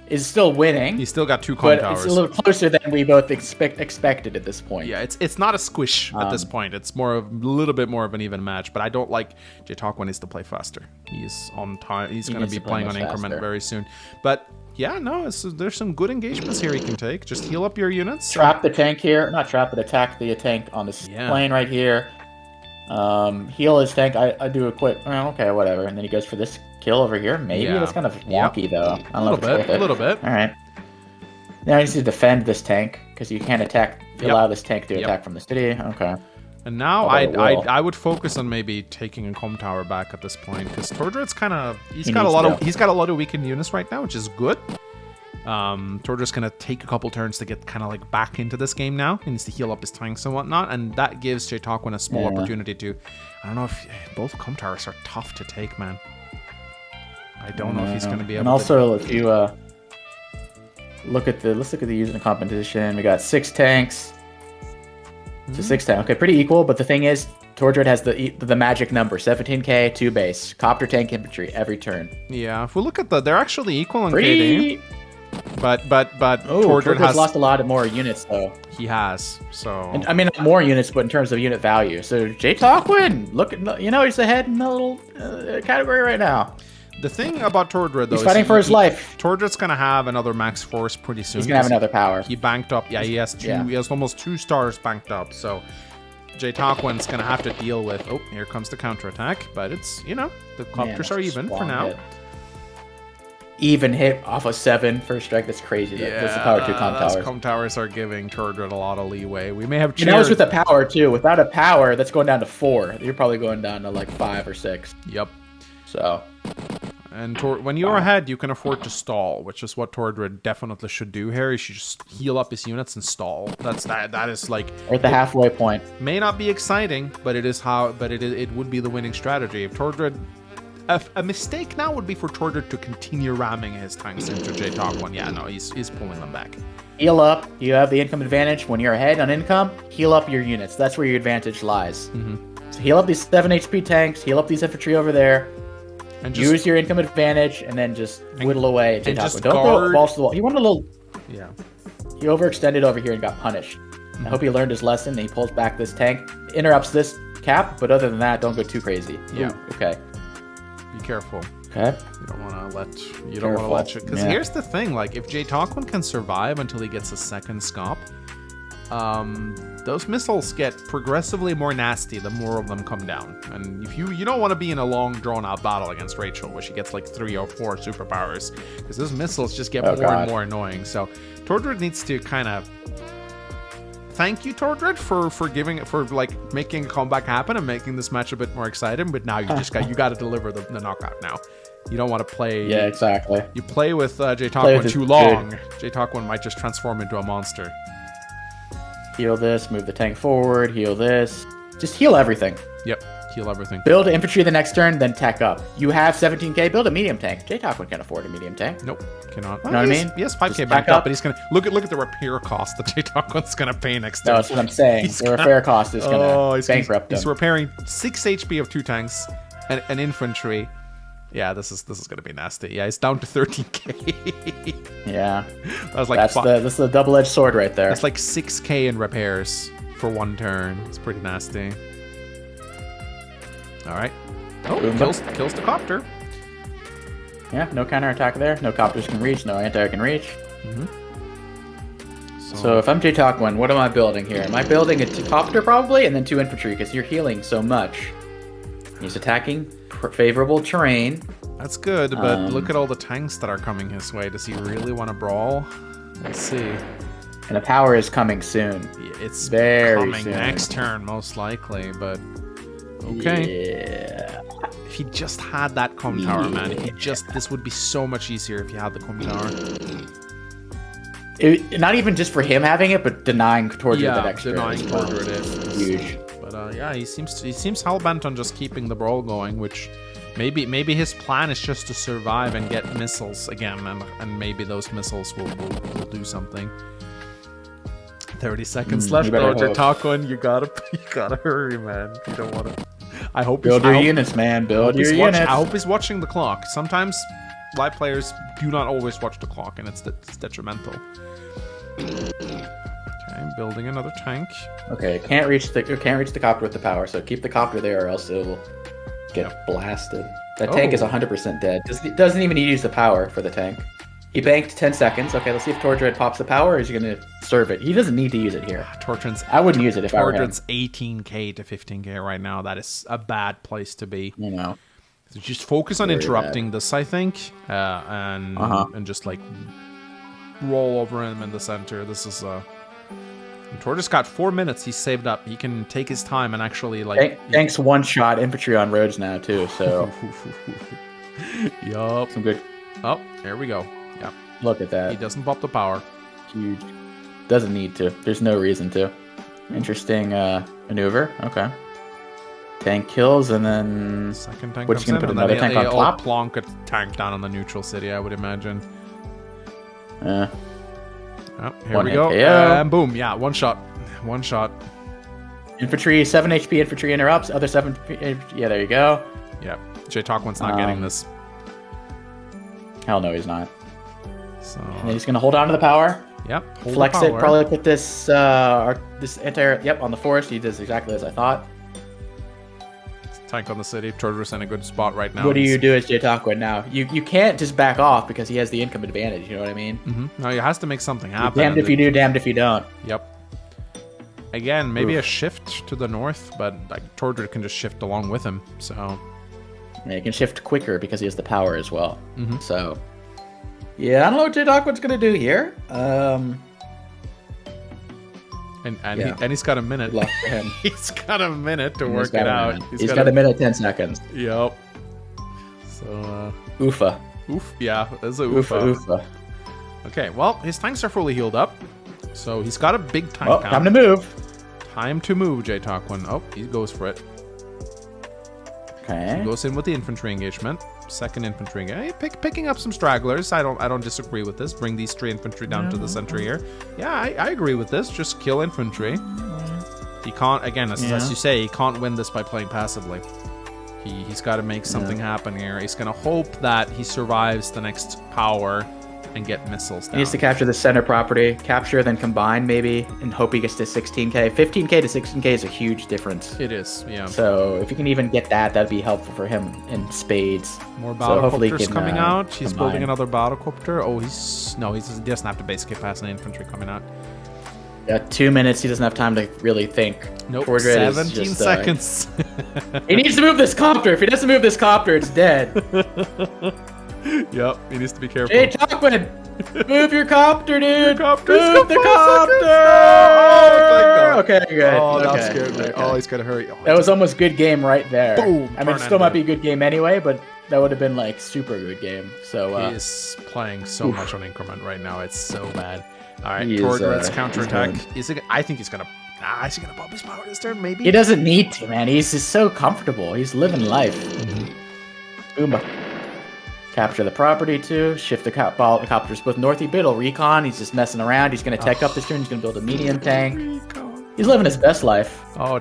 is still winning. He's still got 2 com towers. It's a little closer than we both expected at this point. Yeah, it's not a squish at this point. It's a little bit more of an even match. But I don't like Jatokwan needs to play faster. He's on time. He's going to be playing on increment very soon. But yeah, no, there's some good engagements here he can take. Just heal up your units. Trap the tank here. Not trap, but attack the tank on this plane right here. Heal his tank. I do a quick. Okay, whatever. And then he goes for this kill over here. Maybe that's kind of wonky though. I don't know a little bit. All right. Now he needs to defend this tank because you can't attack. Allow this tank to attack from the city. Okay. And now I would focus on maybe taking a com tower back at this point because Tordred's kind of he's got a lot of weakened units right now, which is good. Tordred's gonna take a couple turns to get kind of like back into this game now. He needs to heal up his tanks and whatnot, and that gives Jatokwan a small opportunity to. I don't know if both com towers are tough to take, man. I don't know if he's gonna be able. And also, if you let's look at the user competition. We got 6 tanks. So 6 tanks. Okay, pretty equal. But the thing is, Tordred has the magic number 17k 2 base copter tank infantry every turn. Yeah, if we look at they're actually equal in KD. But Tordred has lost a lot of more units though. He has, so and, I mean not more units, but in terms of unit value. So Jatokwan, look at he's ahead in the little category right now. The thing about Tordred though, he's fighting for his life. Tordred's gonna have another max force pretty soon. He's gonna have another power. He banked up. Yeah, he has He has almost 2 stars banked up. So Jatokwan's gonna have to deal with. Oh, here comes the counterattack. But it's the copters are even for now. Even hit off of 7 first strike. That's crazy. That's the power 2 com towers. Those com towers are giving Tordred a lot of leeway. We may have. And that was with a power too. Without a power, that's going down to 4. You're probably going down to like 5 or 6. Yep. So. And when you're ahead, you can afford to stall, which is what Tordred definitely should do here. He should just heal up his units and stall. That is like. Or at the halfway point. May not be exciting, but it is how. But it would be the winning strategy if Tordred. A mistake now would be for Tordred to continue ramming his tanks into Jatokwan. Yeah, no, he's pulling them back. Heal up. You have the income advantage. When you're ahead on income, heal up your units. That's where your advantage lies. So heal up these 7 HP tanks. Heal up these infantry over there. And use your income advantage, and then just whittle away at Jatokwan. Don't throw balls to the wall. He wanted a little... Yeah. He overextended over here and got punished. I hope he learned his lesson. And he pulls back this tank. Interrupts this cap, but other than that, don't go too crazy. Yeah. Ooh, okay. Be careful. Okay. You don't want to let you. Because here's the thing: like, if Jatokwan can survive until he gets a second scop, those missiles get progressively more nasty the more of them come down. And if you don't want to be in a long, drawn-out battle against Rachel, where she gets like 3 or 4 superpowers, because those missiles just get more and more annoying. So Tordred needs to kind of. Thank you, Tordred, for making a comeback happen and making this match a bit more exciting. But now you got to deliver the knockout now. You don't want to play. Yeah, exactly. You play with Jatokwan too long. Jatokwan might just transform into a monster. Heal this. Move the tank forward. Heal this. Just heal everything. Yep. Heal everything. Build infantry the next turn, then tech up. You have 17k. Build a medium tank. J-Talkwin can afford a medium tank. Nope, cannot. You know what I mean? He has 5k Just back back up, but he's gonna look at the repair cost that J-Talkwin's gonna pay next No, turn. that's what I'm saying. The repair cost is gonna bankrupt He's him. repairing 6 HP of 2 tanks and an infantry. Yeah, this is gonna be nasty. Yeah, he's down to 13k. Yeah, That was like that's the double-edged sword right there. that's like 6k in repairs for 1 turn. It's pretty nasty. All right. Oh, Boom. kills the copter. Yeah, no counterattack there. No copters can reach. No anti-air can reach. So if I'm J-Talkwin, what am I building here? Am I building a copter probably, and then 2 infantry because you're healing so much? He's attacking favorable terrain. That's good, but look at all the tanks that are coming his way. Does he really want to brawl? Let's see. And the power is coming soon. Yeah, it's Very coming soon. next turn, most likely, but okay. Yeah. If he just had that com tower, man, this would be so much easier if you had the com tower. Not even just for him having it, but denying Torture the next turn. denying Torture it is huge. But yeah, he seems hell bent on just keeping the brawl going, which maybe his plan is just to survive and get missiles again, and maybe those missiles will do something. 30 seconds left, though. J-Talkwin, you gotta hurry, man. You don't want to. I hope build your units, man. Build your units. I hope he's watching the clock. Sometimes live players do not always watch the clock, and it's detrimental. Okay, building another tank. Okay, can't reach the copter with the power, so keep the copter there, or else it will get blasted. That tank is 100% dead. Doesn't even need to use the power for the tank. He banked 10 seconds. Okay, let's see if Torture pops the power, or is he going to serve it? He doesn't need to use it here. I wouldn't use it if I were him. 18k to 15k right now. That is a bad place to be. You know. So just focus on interrupting this, I think, and just like roll over him in the center. This is Tortoise got 4 minutes. He's saved up. He can take his time and actually like. Thanks one-shot infantry on roads now too. So. Yup. Some good. Oh, there we go. Yep. Look at that. He doesn't pop the power. Huge. Doesn't need to. There's no reason to. Interesting maneuver. Okay. Tank kills, and then second tank. What's gonna put another tank on top? Plonk a tank down on the neutral city, I would imagine. Oh, here we go. And boom. Yeah, one shot. One shot. Infantry, 7 HP infantry interrupts. Other 7. Yeah, there you go. Yeah. J-Talkwin's not getting this. Hell no, he's not. So. And then he's gonna hold on to the power. Yep. Flex it. Probably put this this entire on the forest. He does exactly as I thought. Tank on the city. Tortoise in a good spot right now. What do you do as J-Talkwin now? You can't just back off because he has the income advantage. You know what I mean? Mm-hmm. No, he has to make something happen. Damned if you do, damned if you don't. Yep. Again, maybe a shift to the north, but like Torture can just shift along with him. So. Yeah, he can shift quicker because he has the power as well. Mm-hmm. So, yeah, I don't know what J-Talkwin's gonna do here. And he's got a minute. Good luck for him. He's got a minute to work it out. He's got a minute 10 seconds. Yep. So Oofa. Oof. Yeah, that's a oofa. Oofa. Okay, well, his tanks are fully healed up, so he's got a big tank count. Time to move. Time to move, J-Talkwin. Oh, he goes for it. Okay. He goes in with the infantry engagement. Second infantry engagement. Picking up some stragglers. I don't disagree with this. Bring these 3 infantry down to the center here. Yeah, I agree with this. Just kill infantry. He can't, again, as you say, he can't win this by playing passively. He's got to make something happen here. He's going to hope that he survives the next power and get missiles down. He needs to capture the center property, capture, then combine maybe, and hope he gets to 16k. 15k to 16k is a huge difference. It is, yeah. So if you can even get that, that'd be helpful for him in spades. More battlecopters coming out. He's building another battlecopter. Oh, he doesn't have to basically pass an infantry coming out. 2 minutes. He doesn't have time to really think. Nope. 17 seconds. He needs to move this copter. If he doesn't move this copter, it's dead. Yep, he needs to be careful. J-Talkwin, move your copter, dude. Move the copter. Oh, okay, good. Oh, that okay. scared me. Okay. Oh, he's gotta hurry. Oh, that was almost good game right there. Boom. I mean, it still might be a good game anyway, but that would have been like super good game. So he's playing so much on increment right now. It's so bad. All right, Torturet's counterattack. I think he's gonna Ah, is he gonna bump his power this turn? Maybe. He doesn't need to, man. He's just so comfortable. He's living life. Boom. Capture the property too. Shift the copters with northy biddle. Recon. He's just messing around. He's gonna tech up this turn. He's gonna build a medium tank. He's living his best life. Oh,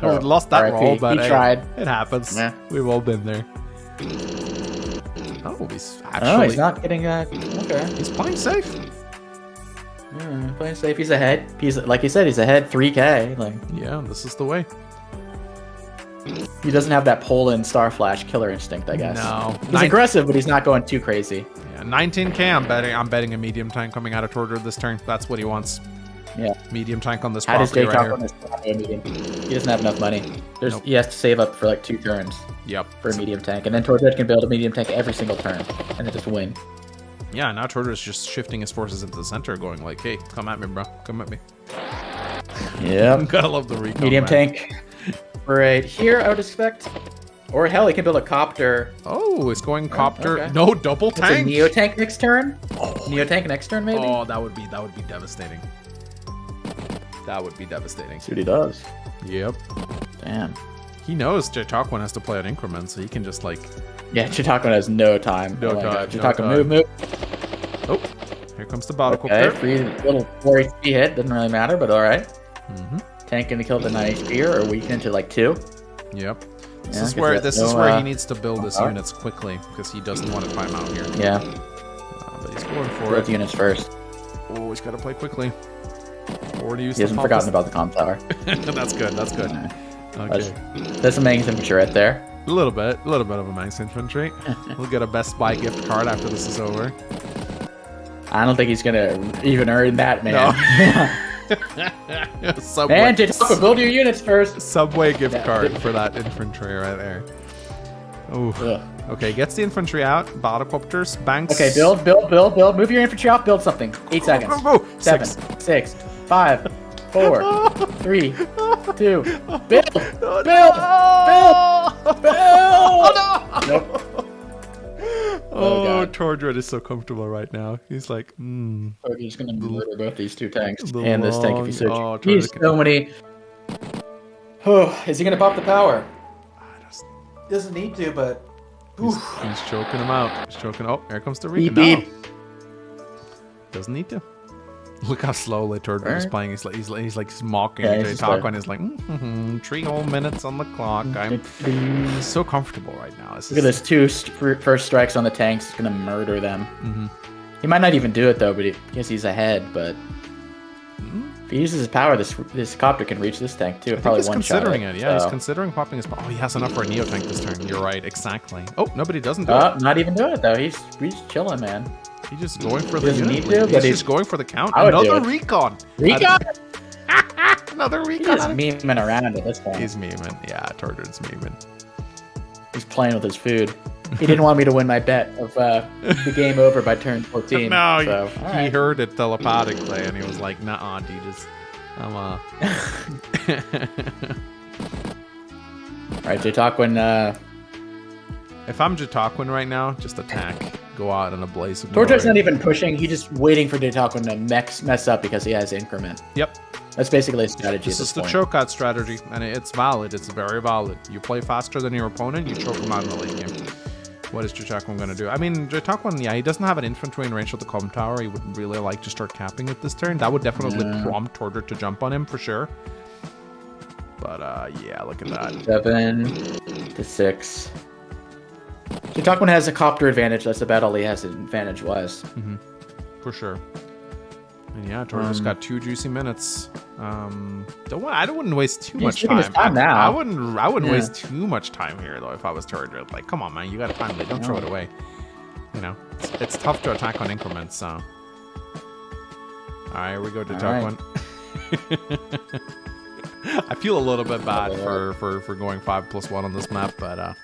we lost that roll, but he tried. It happens. Yeah. We've all been there. Oh, he's actually. Oh, he's not getting okay. He's playing safe. Yeah, playing safe. He's ahead. He's like you said. He's ahead 3K. Like yeah, this is the way. He doesn't have that Poland Star Flash killer instinct, I guess. No, he's aggressive, but he's not going too crazy. Yeah, 19K. I'm betting a medium tank coming out of Tordra this turn. That's what he wants. Yeah, medium tank on this property. How does Jay right on this property medium? He doesn't have enough money. He has to save up for like 2 turns. Yep. For a medium tank, and then Tordra can build a medium tank every single turn, and then just win. Yeah, now Tordra is just shifting his forces into the center, going like, "Hey, come at me, bro. Come at me." Yeah. Gotta love the recon. Medium man. tank. Right here, I would expect. Or hell, he can build a copter. Oh, it's going copter. Okay. No double tank. It's a neo tank next turn. Neo tank next turn, maybe. Oh, that would be devastating. That would be devastating. See what he does. Yep. Damn. He knows Chautauquan has to play at increments, so he can just like. Yeah, Chautauquan has no time. No time. Chautauquan, move. Oh, here comes the battle okay, copter. free little 4 HP hit. Doesn't really matter, but all right. Mm-hmm. Tank gonna kill the 9 HP or weaken to like 2. Yep. This is where he needs to build his units quickly because he doesn't want to time out here. Yeah. But he's going for build units first. Oh, he's got to play quickly. Or to use he hasn't forgotten about the comp tower. That's good. That's good. Okay. That's some Manx infantry right there. A little bit of a Manx infantry. We'll get a Best Buy gift card after this is over. I don't think he's gonna even earn that, man. No. Subway. Man, Chautauquan, build your units first. Subway gift card for that infantry right there. Ooh. Okay, gets the infantry out. Battlecopters, banks. Okay, build. Move your infantry off, build something. 8 seconds. Go. 7, 6, 5, 4, 3, 2. Build! Oh, no! Nope. Oh, Tordra is so comfortable right now. He's like, He's gonna murder both these 2 tanks The and this tank if he searches. Oh, He's so many. Oh, is he gonna pop the power? Doesn't need to, but he's choking him out. He's choking. Oh, here comes the recon. Beep. Doesn't need to. Look how slowly Tordra is playing. He's like mocking Chautauquan. He's like 3 whole minutes on the clock. I'm so comfortable right now. Look at this 2 first strikes on the tanks. He's gonna murder them. He might not even do it though, but because he's ahead. But if he uses his power, this copter can reach this tank too. Probably he's considering it. Yeah, he's considering popping his. Oh, he has enough for a neo tank this turn. You're right, exactly. Oh, nobody doesn't do it. Not even doing it though. He's chilling, man. He's just going for the unit. He's just going for the count. Another recon. Recon. Another recon. He's memeing around at this point. He's memeing. Yeah, Tordra's memeing. He's playing with his food. He didn't want me to win my bet of the game over by turn 14. No, so, he heard it telepathically, and he was like, "Nah, dude, I'm All right, Chautauquan. If I'm Chautauquan right now, just attack. Go out in a blaze of Tordra's not even pushing. He's just waiting for Chautauquan to mess up because he has increment. Yep. That's basically a strategy. This is the choke out strategy, and it's valid. It's very valid. You play faster than your opponent, you choke him out in the late game. What is Chautauquan going to do? I mean, Chautauquan, yeah, he doesn't have an infantry in range of the com tower. He would really like to start capping it this turn. That would definitely prompt Tordra to jump on him for sure. But yeah, look at that. 7 to 6. Chautauquan has a copter advantage. That's about all he has advantage was. For sure. And yeah, Tordra's got 2 juicy minutes. I wouldn't waste too much time. I wouldn't waste too much time here though if I was Tordra. Like, come on, man, you got time. Don't throw it away. You know, it's tough to attack on increments. So, all right, here we go to Chautauquan. I feel a little bit bad for going 5+1 on this map, but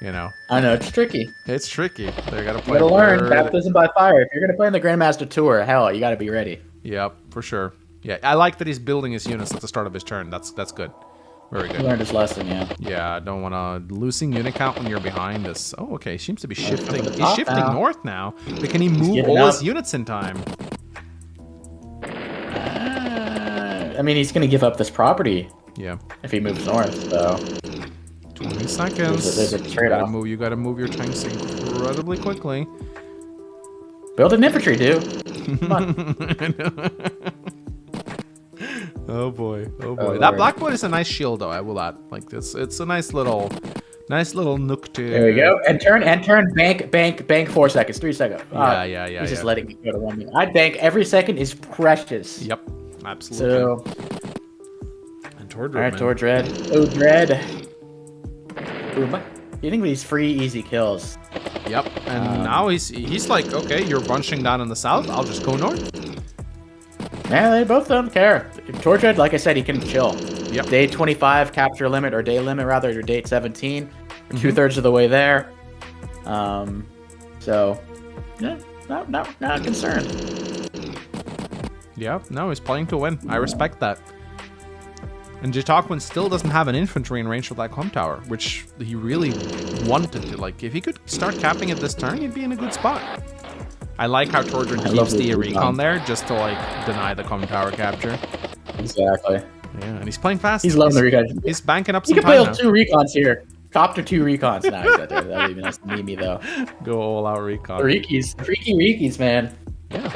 you know. I know it's tricky. It's tricky. They gotta play. You gotta learn baptism by fire. If you're gonna play in the Grandmaster Tour, hell, you gotta be ready. Yep, for sure. Yeah, I like that he's building his units at the start of his turn. That's good. Very good. He learned his lesson, yeah. Yeah, I don't want to losing unit count when you're behind this. Oh, okay. He seems to be shifting. He's shifting north now. But can he move all his units in time? I mean, he's gonna give up this property Yeah. if he moves north. So 20 seconds. there's a trade-off. You gotta move your tanks incredibly quickly. Build an infantry, dude. Come on. Oh boy. Oh boy. Oh, That Lord. Blackwood is a nice shield, though. I will add. Like this, it's a nice little nook to. There we go. And turn. Bank 4 seconds. 3 seconds. Yeah. He's just letting me go to 1 minute. I bank every second is precious. Yep. Absolutely. So. And Tord All right, Red. Tord Dread. Oh, Dread. Boom. You think these free easy kills? Yep. And now he's like, okay, you're bunching down in the south. I'll just go north. Yeah, they both don't care. Tord Dread, like I said, he can chill. Yep. Day 25 capture limit, or day limit rather, or day 17. 2/3 of the way there. So, yeah, not concerned. Yeah, no, he's playing to win. I respect that. And Jitakwin still doesn't have an infantry in range of that com tower, which he really wanted to. Like, if he could start capping it this turn, he'd be in a good spot. I like how Tordred keeps the recon there just to, like, deny the com tower capture. Exactly. Yeah, and he's playing fast. He's loving the recon. He's banking up He some can time build now. 2 recons here. Copter 2 recons. Nah, he's out there. That would be nice to meet me, though. Go all out recon. Rikis. Freaky Rikis, man. Yeah.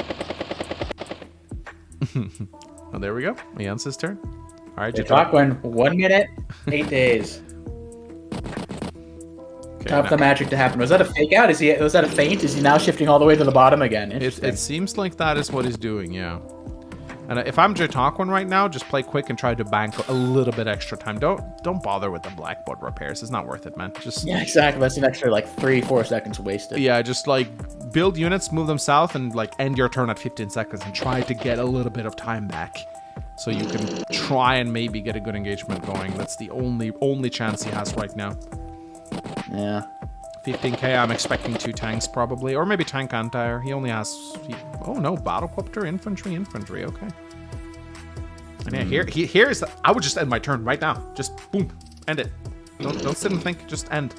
Well, there we go. Jan's turn. All right, Jitakwin, 1 minute, 8 days. Okay, Top the magic to happen. Was that a fake out? Was that a feint? Is he now shifting all the way to the bottom again? It seems like that is what he's doing, yeah. And if I'm Jitakwin right now, just play quick and try to bank a little bit extra time. Don't bother with the blackboard repairs. It's not worth it, man. Just Yeah, exactly. That's an extra like 3-4 seconds wasted. yeah, just like build units, move them south, and like end your turn at 15 seconds and try to get a little bit of time back. So you can try and maybe get a good engagement going. That's the only chance he has right now. Yeah. 15k, I'm expecting 2 tanks probably. Or maybe tank anti-air. He only has... oh no, battlecopter, infantry, okay. And yeah, here's... I would just end my turn right now. Just boom, end it. Don't sit and think, just end.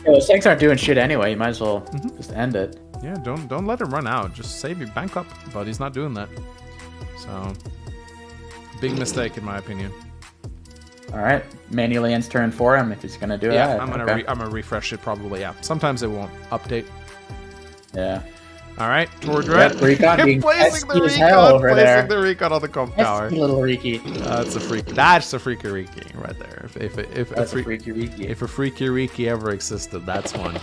Yeah, those tanks aren't doing shit anyway. You might as well just end it. Yeah, don't let him run out. Just save your bank up. But he's not doing that. So... big mistake in my opinion. All right, manually ends turn for him if he's gonna do it. Yeah, I'm gonna refresh it probably. Yeah, sometimes it won't update. Yeah. All right, Tordred. Yep, recon being placing the pesky as hell over there. Placing the recon on the comp tower. Pesky little Riki. That's a freak. That's a freaky Riki right there. That's a freaky Riki. If a freaky Riki ever existed, that's one.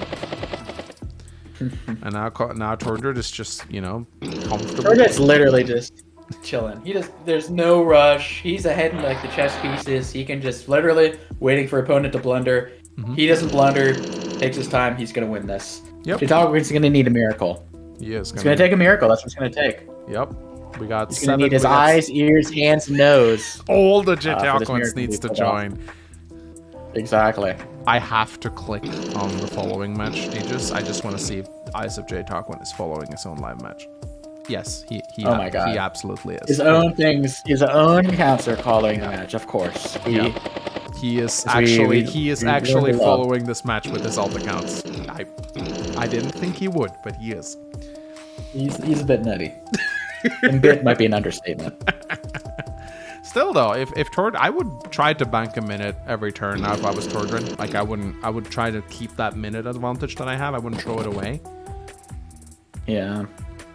And now Tordred is just comfortable. Tordred's literally just chilling. There's no rush. He's ahead in like the chess pieces. He can just literally waiting for opponent to blunder. He doesn't blunder, takes his time. He's gonna win this. Yep. Jitakwin's gonna need a miracle. He is. It's gonna take a miracle. That's what it's gonna take. Yep. We got. He's gonna need his eyes, ears, hands, nose. All the this Jitakwins miracle needs to to be pulled off. join. Exactly. I have to click on the following match, Aegis. I just want to see if Eyes of Jitakwin is following his own live match. Yes, he Oh my God. he absolutely is. His own things, his own accounts are calling the match, of course. He is we actually love. following this match with his alt accounts. I didn't think he would, but he is. He's a bit nutty. And bit might be an understatement. Still though, if Tord, I would try to bank a minute every turn now if I was Tordred. Like I would try to keep that minute advantage that I have. I wouldn't throw it away. Yeah.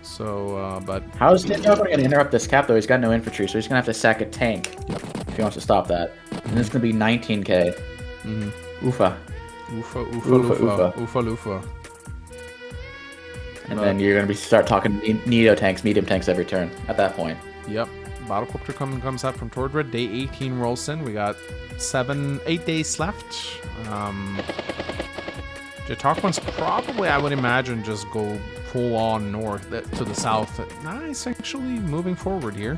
So, but How's Jitakwin going to interrupt this cap, though? He's got no infantry, so he's going to have to sack a tank if he wants to stop that. And it's going to be 19k. Oofa. Oofa loofa. And then you're going to start talking Nido tanks, medium tanks every turn at that point. Yep. Battlecopter comes out from Tordred. Day 18 rolls in. We got 8 days left. Jitakwin's probably, I would imagine, just go full on north to the south. Nice, actually moving forward here.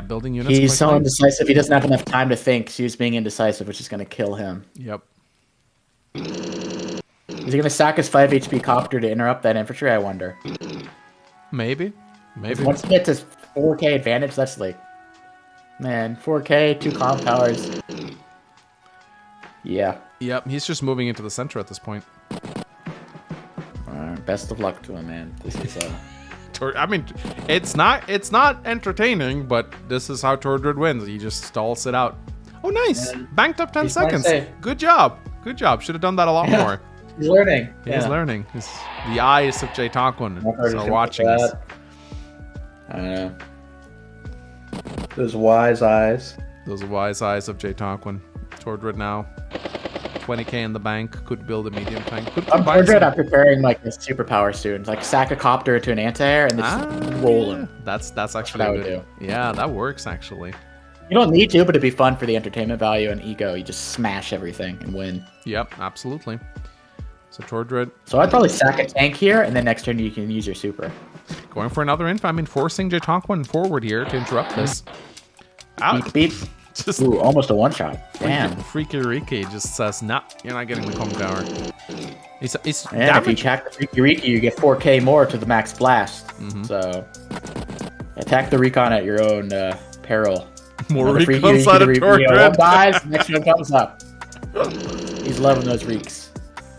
Building units. He's so indecisive. He doesn't have enough time to think. So he's being indecisive, which is going to kill him. Yep. Is he going to sack his 5 HP copter to interrupt that infantry? I wonder. Maybe. Once he gets his 4k advantage, that's like, man, 4k, 2 comp towers. Yeah. Yep, he's just moving into the center at this point. Best of luck to him, man. This is I mean, it's not entertaining, but this is how Tordred wins. He just stalls it out. Oh, nice. Banked up 10 seconds. Good job. Good job. Should have done that a lot more. He's learning. He's learning. The eyes of Jay Tonquin are watching us. I know. Those wise eyes. Those wise eyes of Jay Tonquin. Tordred now. 20k in the bank. Could build a medium tank. I'm preparing like this superpower soon. Like sack a copter into an anti-air and just roll him. That's actually what I would do. Yeah, that works actually. You don't need to, but it'd be fun for the entertainment value and ego. You just smash everything and win. Yep, absolutely. So Tordred. So I'd probably sack a tank here, and then next turn you can use your super. Going for another inf. I mean, forcing Jay Tonquin forward here to interrupt this. Beep, beep. Just almost a one-shot. Damn. Freaky Riki just says, nah, you're not getting the com tower. It's and if you attack the Freaky Riki, you get 4k more to the max blast. So attack the Recon at your own peril. More Recons out of Tordred. One dies, next one comes up. He's loving those Reeks.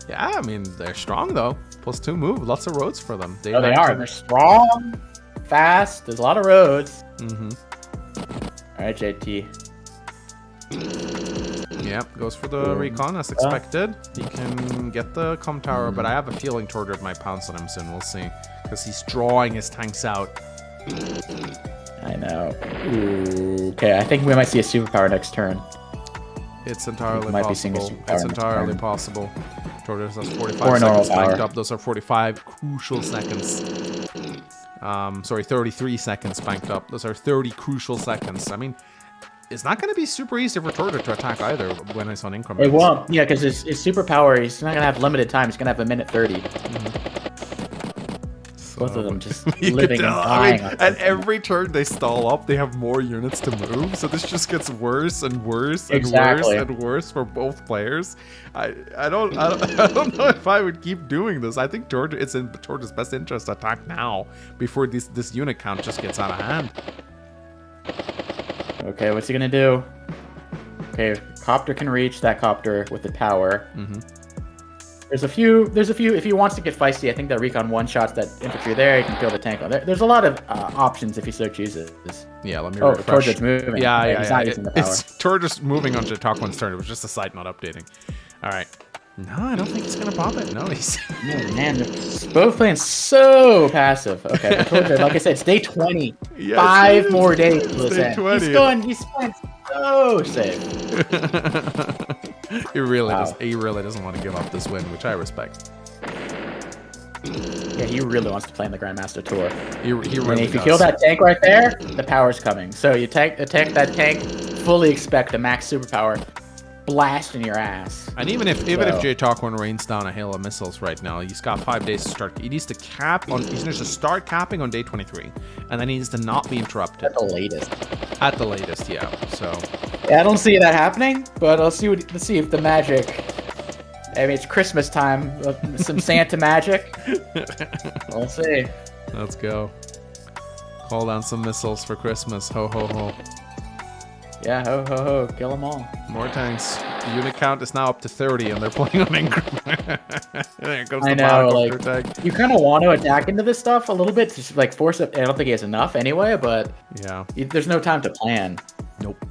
Yeah, I mean, they're strong, though. +2 move. Lots of roads for them. They are. They're strong, fast. There's a lot of roads. All right, JT. Yep, goes for the Recon as expected. He can get the com tower, but I have a feeling Tordred might pounce on him soon. We'll see. Because he's drawing his tanks out. I know. Ooh, okay, I think we might see a superpower next turn. It's entirely possible. It's entirely possible. Tordred has 45 or seconds power. banked up. Those are 45 crucial seconds. Sorry, 33 seconds banked up. Those are 30 crucial seconds. I mean, it's not going to be super easy for Tordred to attack either when it's on increments. It won't. Yeah, because his superpower, he's not going to have limited time. He's going to have a minute 30. Both of them just living and dying. I mean, at every turn they stall up, they have more units to move, so this just gets worse and worse and worse and worse for both players. I don't know if I would keep doing this. I think it's in Tordred's best interest to attack now before this unit count just gets out of hand. Okay, what's he gonna do? Okay, copter can reach that copter with the power. There's a few. If he wants to get feisty, I think that Recon one-shots that infantry there. He can kill the tank on there. There's a lot of options if he so chooses. Yeah, let me refresh. Tordred's moving. Yeah. He's not using the power. Tordred's moving on to Tonquin's turn. It was just a site not updating. All right. No, I don't think he's gonna pop it. No, he's. Oh, man, they're both playing so passive. Okay, but Tordred, like I said, it's day 20. Yes, 5 more days. Day 20. He's playing so safe. He really doesn't want to give up this win, which I respect. Yeah, he really wants to play in the Grandmaster Tour. He really and if you does. kill that tank right there, the power's coming. So you attack that tank, fully expect a max superpower blast in your ass. And even if Jay Tonquin rains down a hail of missiles right now, he's got 5 days to start. He needs to he needs to start capping on day 23, and then he needs to not be interrupted. At the latest. At the latest, yeah. So. Yeah, I don't see that happening, but let's see if the magic. I mean, it's Christmas time. Some Santa magic. We'll see. Let's go. Call down some missiles for Christmas. Ho ho ho. Yeah, ho ho ho. Kill them all. More tanks. The unit count is now up to 30, and they're playing on increment. There goes the tank. You kind of want to attack into this stuff a little bit to just, like force it. I don't think he has enough anyway, but yeah, there's no time to plan. Nope.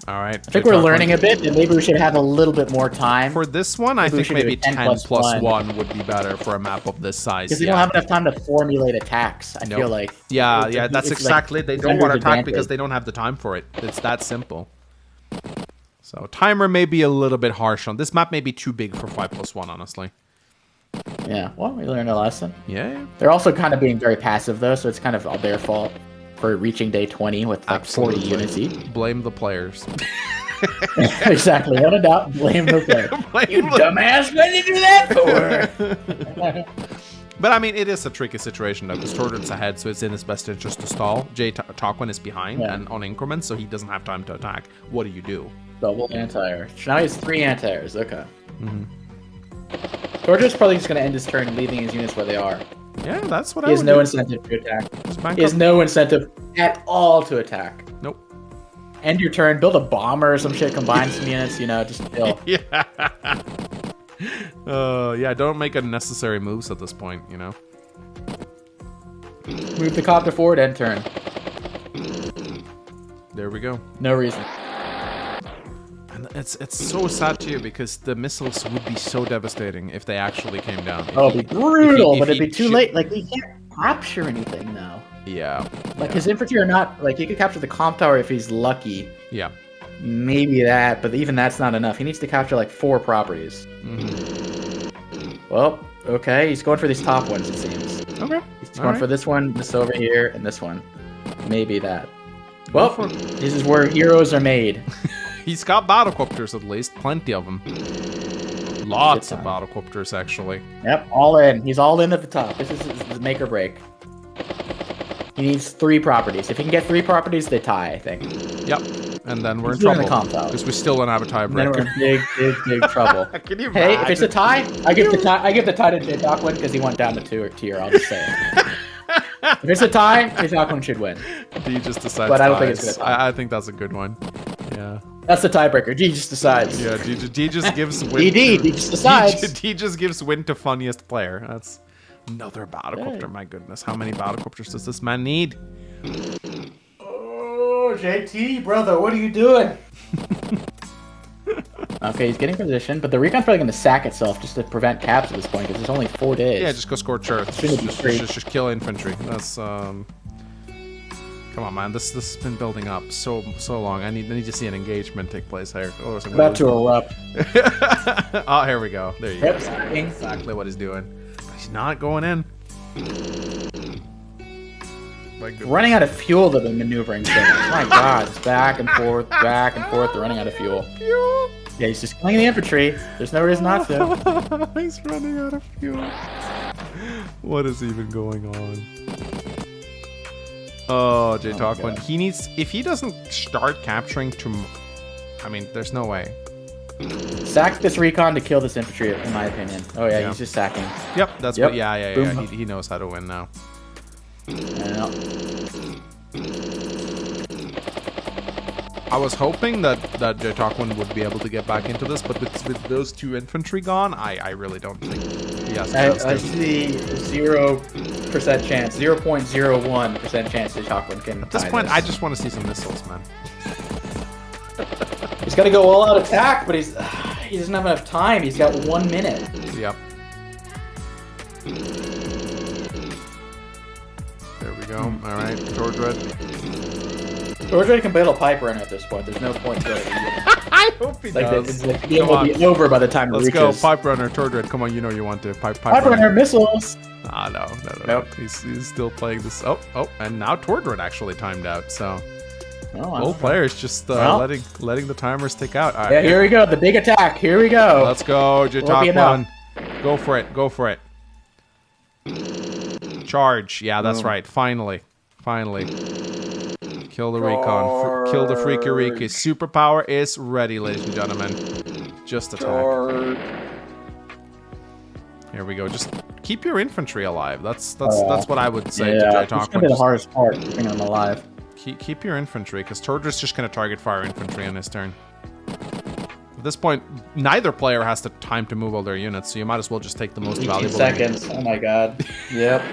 All right. I think we're learning a bit, and maybe we should have a little bit more time. For this one, I think maybe 10 plus 1 would be better for a map of this size. Because they don't have enough time to formulate attacks, I feel like. Yeah, that's exactly. They don't want to attack because they don't have the time for it. It's that simple. So timer may be a little bit harsh on this map. May be too big for 5+1, honestly. Yeah, well, we learned a lesson. Yeah. They're also kind of being very passive, though, so it's kind of all their fault for reaching day 20 with like 40 units each. Blame the players. Exactly. Without a doubt, blame the players. You dumbass, what did you do that for? But I mean, it is a tricky situation though, because Tordred's ahead, so it's in his best interest to stall. Jay Tonquin is behind and on increments, so he doesn't have time to attack. What do you do? Double anti-air. Now he has 3 anti-airs. Okay. Tordred's probably just going to end his turn leaving his units where they are. Yeah, that's what he has no incentive to attack. He has no incentive at all to attack. Nope. End your turn, build a bomber or some shit, combine some units, just kill. Yeah. Yeah, don't make unnecessary moves at this point, Move the copter forward and turn. There we go. No reason. And it's so sad too because the missiles would be so devastating if they actually came down. Oh, it'd be brutal, but it'd be too late. Like, he can't capture anything now. Yeah. Like, his infantry are not... Like, he could capture the comp tower if he's lucky. Yeah. Maybe that, but even that's not enough. He needs to capture, like, 4 properties. Well, okay. He's going for these top ones, it seems. Okay. He's going for this one, this over here, and this one. Maybe that. Well, this is where heroes are made. He's got battlecopters at least. Plenty of them. Lots of battlecopters, actually. Yep, all in. He's all in at the top. This is his make or break. He needs 3 properties. If he can get 3 properties, they tie, I think. Yep. And then we're in trouble. Because we still don't have a tiebreaker. Then we're in big trouble. Can you hey, if it's a tie, I give the tie to Jay Dockwin because he went down to tier. I'll just say it. If it's a tie, Jay Dockwin should win. D just decides. But I don't think it's gonna tie. I think that's a good one. Yeah. That's the tiebreaker. D just decides. Yeah, D just gives win. D just decides. D just gives win to funniest player. That's another battlecopter. Hey. My goodness, how many battlecopters does this man need? Oh, JT, brother, what are you doing? Okay, he's getting position, but the Recon's probably going to sack itself just to prevent caps at this point because there's only 4 days. Yeah, just go scorch earth. Just kill infantry. That's Come on, man. This has been building up so long. I need to see an engagement take place here. Oh, about to erupt. Oh, here we go. There you go. Sacking. Exactly what he's doing. He's not going in. Running out of fuel to the maneuvering thing. My God, it's back and forth. They're running out of fuel. Yeah, he's just killing the infantry. There's no reason not to. He's running out of fuel. What is even going on? Oh, Jay Talkman. He needs... If he doesn't start capturing I mean, there's no way. Sack this recon to kill this infantry, in my opinion. Oh, yeah, he's just sacking. Yep, that's what... Yeah. He knows how to win now. Yeah. I was hoping that Jay Talkman would be able to get back into this, but with those 2 infantry gone, I really don't think he has a chance. I see 0% chance, 0.01% chance that Talkman can. At this point, I just want to see some missiles, man. He's got to go all out attack, but he doesn't have enough time. He's got 1 minute. Yep. There we go. All right, George Red. George Red can battle Pipe Runner at this point. There's no point to it. I hope he does. The game will be over by the time it reaches. Let's go, Pipe Runner, George Red. Come on, you know you want to. Pipe Runner missiles. Ah, no. Nope. He's still playing this. Oh, and now Tordred actually timed out. So both players just letting the timers tick out. All right, yeah, here we go. The big attack. Here we go. Let's go, Jitokwan. Go for it. Charge. Yeah, that's right. Finally. Kill the recon. Kill the freaky Riki. Superpower is ready, ladies and gentlemen. Just attack. Here we go. Just keep your infantry alive. That's what I would say to Jay Talkman. It's gonna be the hardest part, keeping them alive. Keep your infantry, because Tordred's just gonna target fire infantry on his turn. At this point, neither player has the time to move all their units, so you might as well just take the most valuable. Seconds. Oh my God. Yep.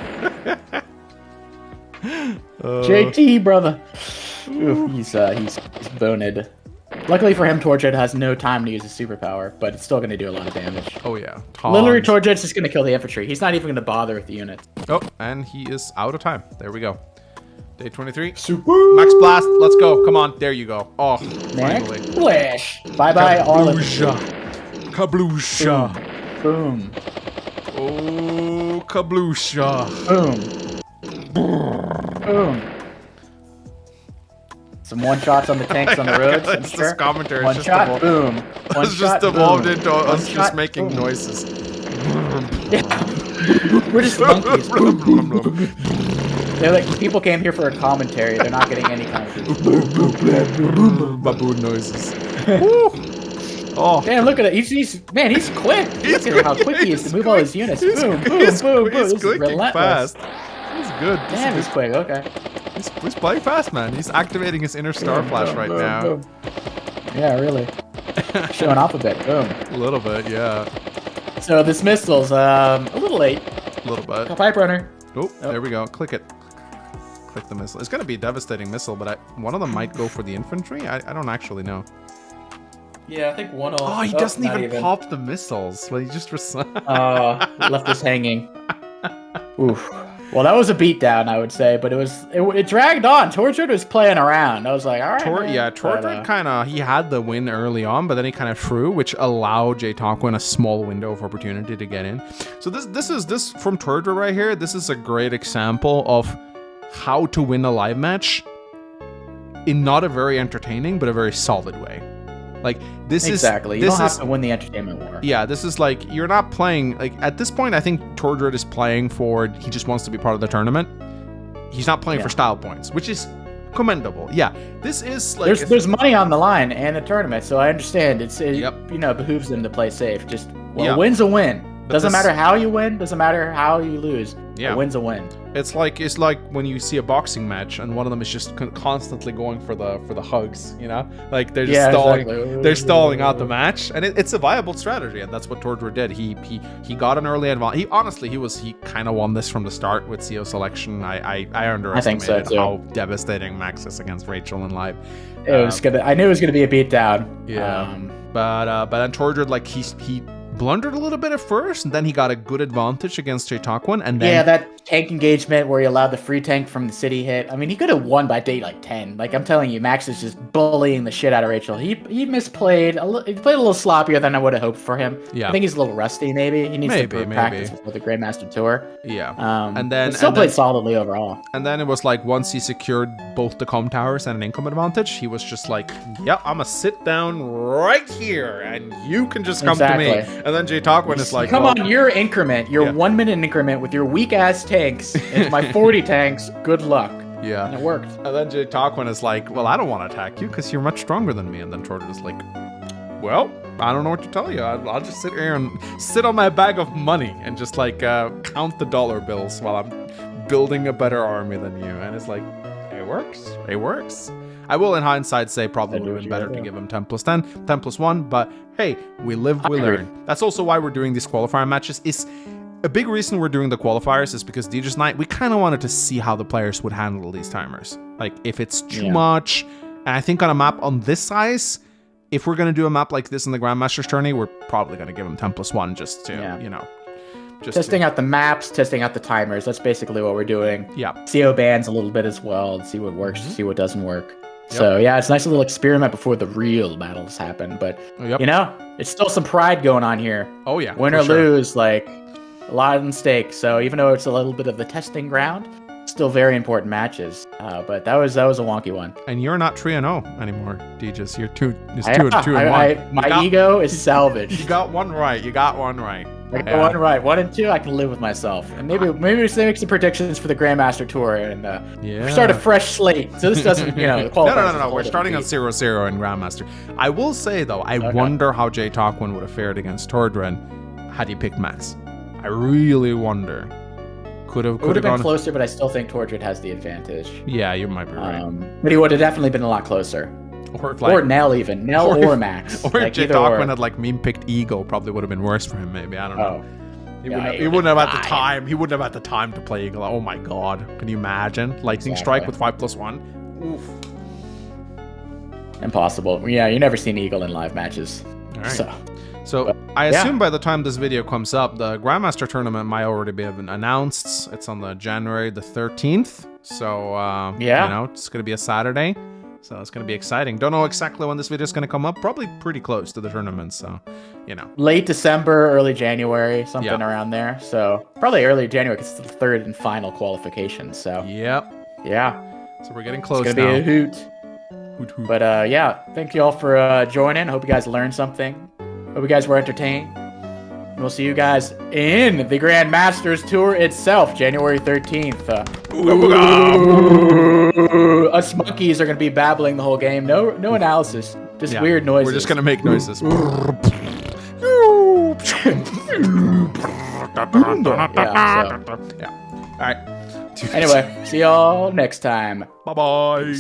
JT, brother. Ooh, he's boned. Luckily for him, Torjed has no time to use his superpower, but it's still going to do a lot of damage. Oh yeah. Literally, Torjed's just going to kill the infantry. He's not even going to bother with the units. Oh, and he is out of time. There we go. Day 23. Super. Max Blast. Let's go. Come on. There you go. Oh, finally. Flash. Bye-bye, all of you. Kabloosha. Boom. Oh, kabloosha. Boom. Some one-shots on the tanks on the roads. It's this commentary. One shot, boom. It's just evolved into us just making noises. We're just monkeys. They're like, people came here for a commentary. They're not getting any kind of baboon noises. Oh, damn! Look at it. He's quick. Look at how quick he is to move all his units. Boom. He's clicking fast. He's good. Damn, he's quick. Okay. He's playing fast, man. He's activating his inner star flash right now. Yeah, really. Showing off a bit. Boom. A little bit, yeah. So this missile's a little late. A little bit. Pipe Runner. Oh, there we go. Click it. click the missile. It's going to be a devastating missile, but one of them might go for the infantry. I don't actually know. Yeah, I think one will... Oh, he doesn't even pop the missiles. Well, he just... left us hanging. Oof. Well, that was a beatdown, I would say, but it dragged on. Tortured was playing around. I was like, all right. Tortured kind of, he had the win early on, but then he kind of threw, which allowed J-Taquin a small window of opportunity to get in. So this from Tortured right here, this is a great example of how to win a live match in not a very entertaining, but a very solid way. Like, this exactly. You don't have to win the entertainment war. Yeah, this is like, you're not playing, like, at this point, I think Tordred is playing for, he just wants to be part of the tournament. He's not playing for style points, which is commendable. Yeah, this is like... There's money on the line and a tournament, so I understand. It behooves them to play safe. Just, a win's a win. Doesn't matter how you win, doesn't matter how you lose. Yeah. A win's a win. It's like when you see a boxing match and one of them is just constantly going for the hugs, you know? Like they're just stalling. Exactly. They're stalling out the match, and it's a viable strategy, and that's what Tordred did. He got an early advantage. He kind of won this from the start with CO selection. I underestimated how devastating Max is against Rachel in live. I knew it was gonna be a beatdown. Yeah. But then Tordred, like he blundered a little bit at first, and then he got a good advantage against J-Taquin, and then that tank engagement where he allowed the free tank from the city hit. I mean, he could have won by day like 10. Like, I'm telling you, Max is just bullying the shit out of Rachel. He misplayed. He played a little sloppier than I would have hoped for him. Yeah, I think he's a little rusty. Maybe he needs to practice before the Grandmaster Tour. Yeah, and then still played solidly overall. And then it was like once he secured both the comm towers and an income advantage, he was just like, "Yeah, I'm gonna sit down right here, and you can just come to me." And then J-Taquin is like, "Come on, your increment, your 1 minute increment with your weak ass tanks into my 40 tanks. Good luck." Yeah, and it worked. And then J-Taquin is like, "Well, I don't want to attack you because you're much stronger than me." And then Tordred is like, "Well, I don't know what to tell you. I'll just sit here and sit on my bag of money and just like count the dollar bills while I'm building a better army than you." And it's like, it works. It works. I will, in hindsight, say probably would have been better to give him 10 plus 10, 10 plus 1, but hey, we live, we learn. That's also why we're doing these qualifier matches. Is a big reason we're doing the qualifiers is because Deej's Night, we kind of wanted to see how the players would handle these timers. Like, if it's too much, and I think on a map on this size, if we're going to do a map like this in the Grandmaster's tourney, we're probably going to give him 10 plus 1 just to, you know. Testing out the maps, testing out the timers. That's basically what we're doing. Yeah. CO bands a little bit as well, see what works, see what doesn't work. So yeah, it's a nice little experiment before the real battles happen. But you know, it's still some pride going on here. Oh yeah, win or lose, like a lot at stake. So even though it's a little bit of the testing ground, still very important matches. But that was a wonky one. And you're not 3-0 anymore, DJs. You're 2-1. My ego is salvaged. You got one right. You got one right. I got one right. 1 and 2, I can live with myself. And maybe we make some predictions for the Grandmaster Tour and start a fresh slate. So this doesn't, you know. No. We're starting on 0-0 in Grandmaster. I will say though, I wonder how J-Taquin would have fared against Tordred had he picked Max. I really wonder. Could have been closer, but I still think Tordred has the advantage. Yeah, you might be right. But he would have definitely been a lot closer. Or Nell even. Nell or Max. Or like J-Taquin had like meme picked Eagle, probably would have been worse for him maybe. I don't know. He wouldn't have had the time. He wouldn't have had the time to play Eagle. Oh my god. Can you imagine? Lightning Strike with 5 plus 1? Oof. Impossible. Yeah, you never seen Eagle in live matches. All right. So I assume by the time this video comes up, the Grandmaster tournament might already be announced. It's on the January the 13th. So you know, it's gonna be a Saturday. So it's going to be exciting. Don't know exactly when this video is going to come up. Probably pretty close to the tournament. So, you know. Late December, early January, something around there. So probably early January because it's the third and final qualification. So. Yep. Yeah. So we're getting close now. It's going to be a hoot. Hoot, hoot. But yeah, thank you all for joining. I hope you guys learned something. Hope you guys were entertained. And we'll see you guys in the Grandmasters Tour itself, January 13th. Us monkeys are going to be babbling the whole game. No analysis. Just weird noises. We're just going to make noises. All right. Anyway, see y'all next time. Bye-bye.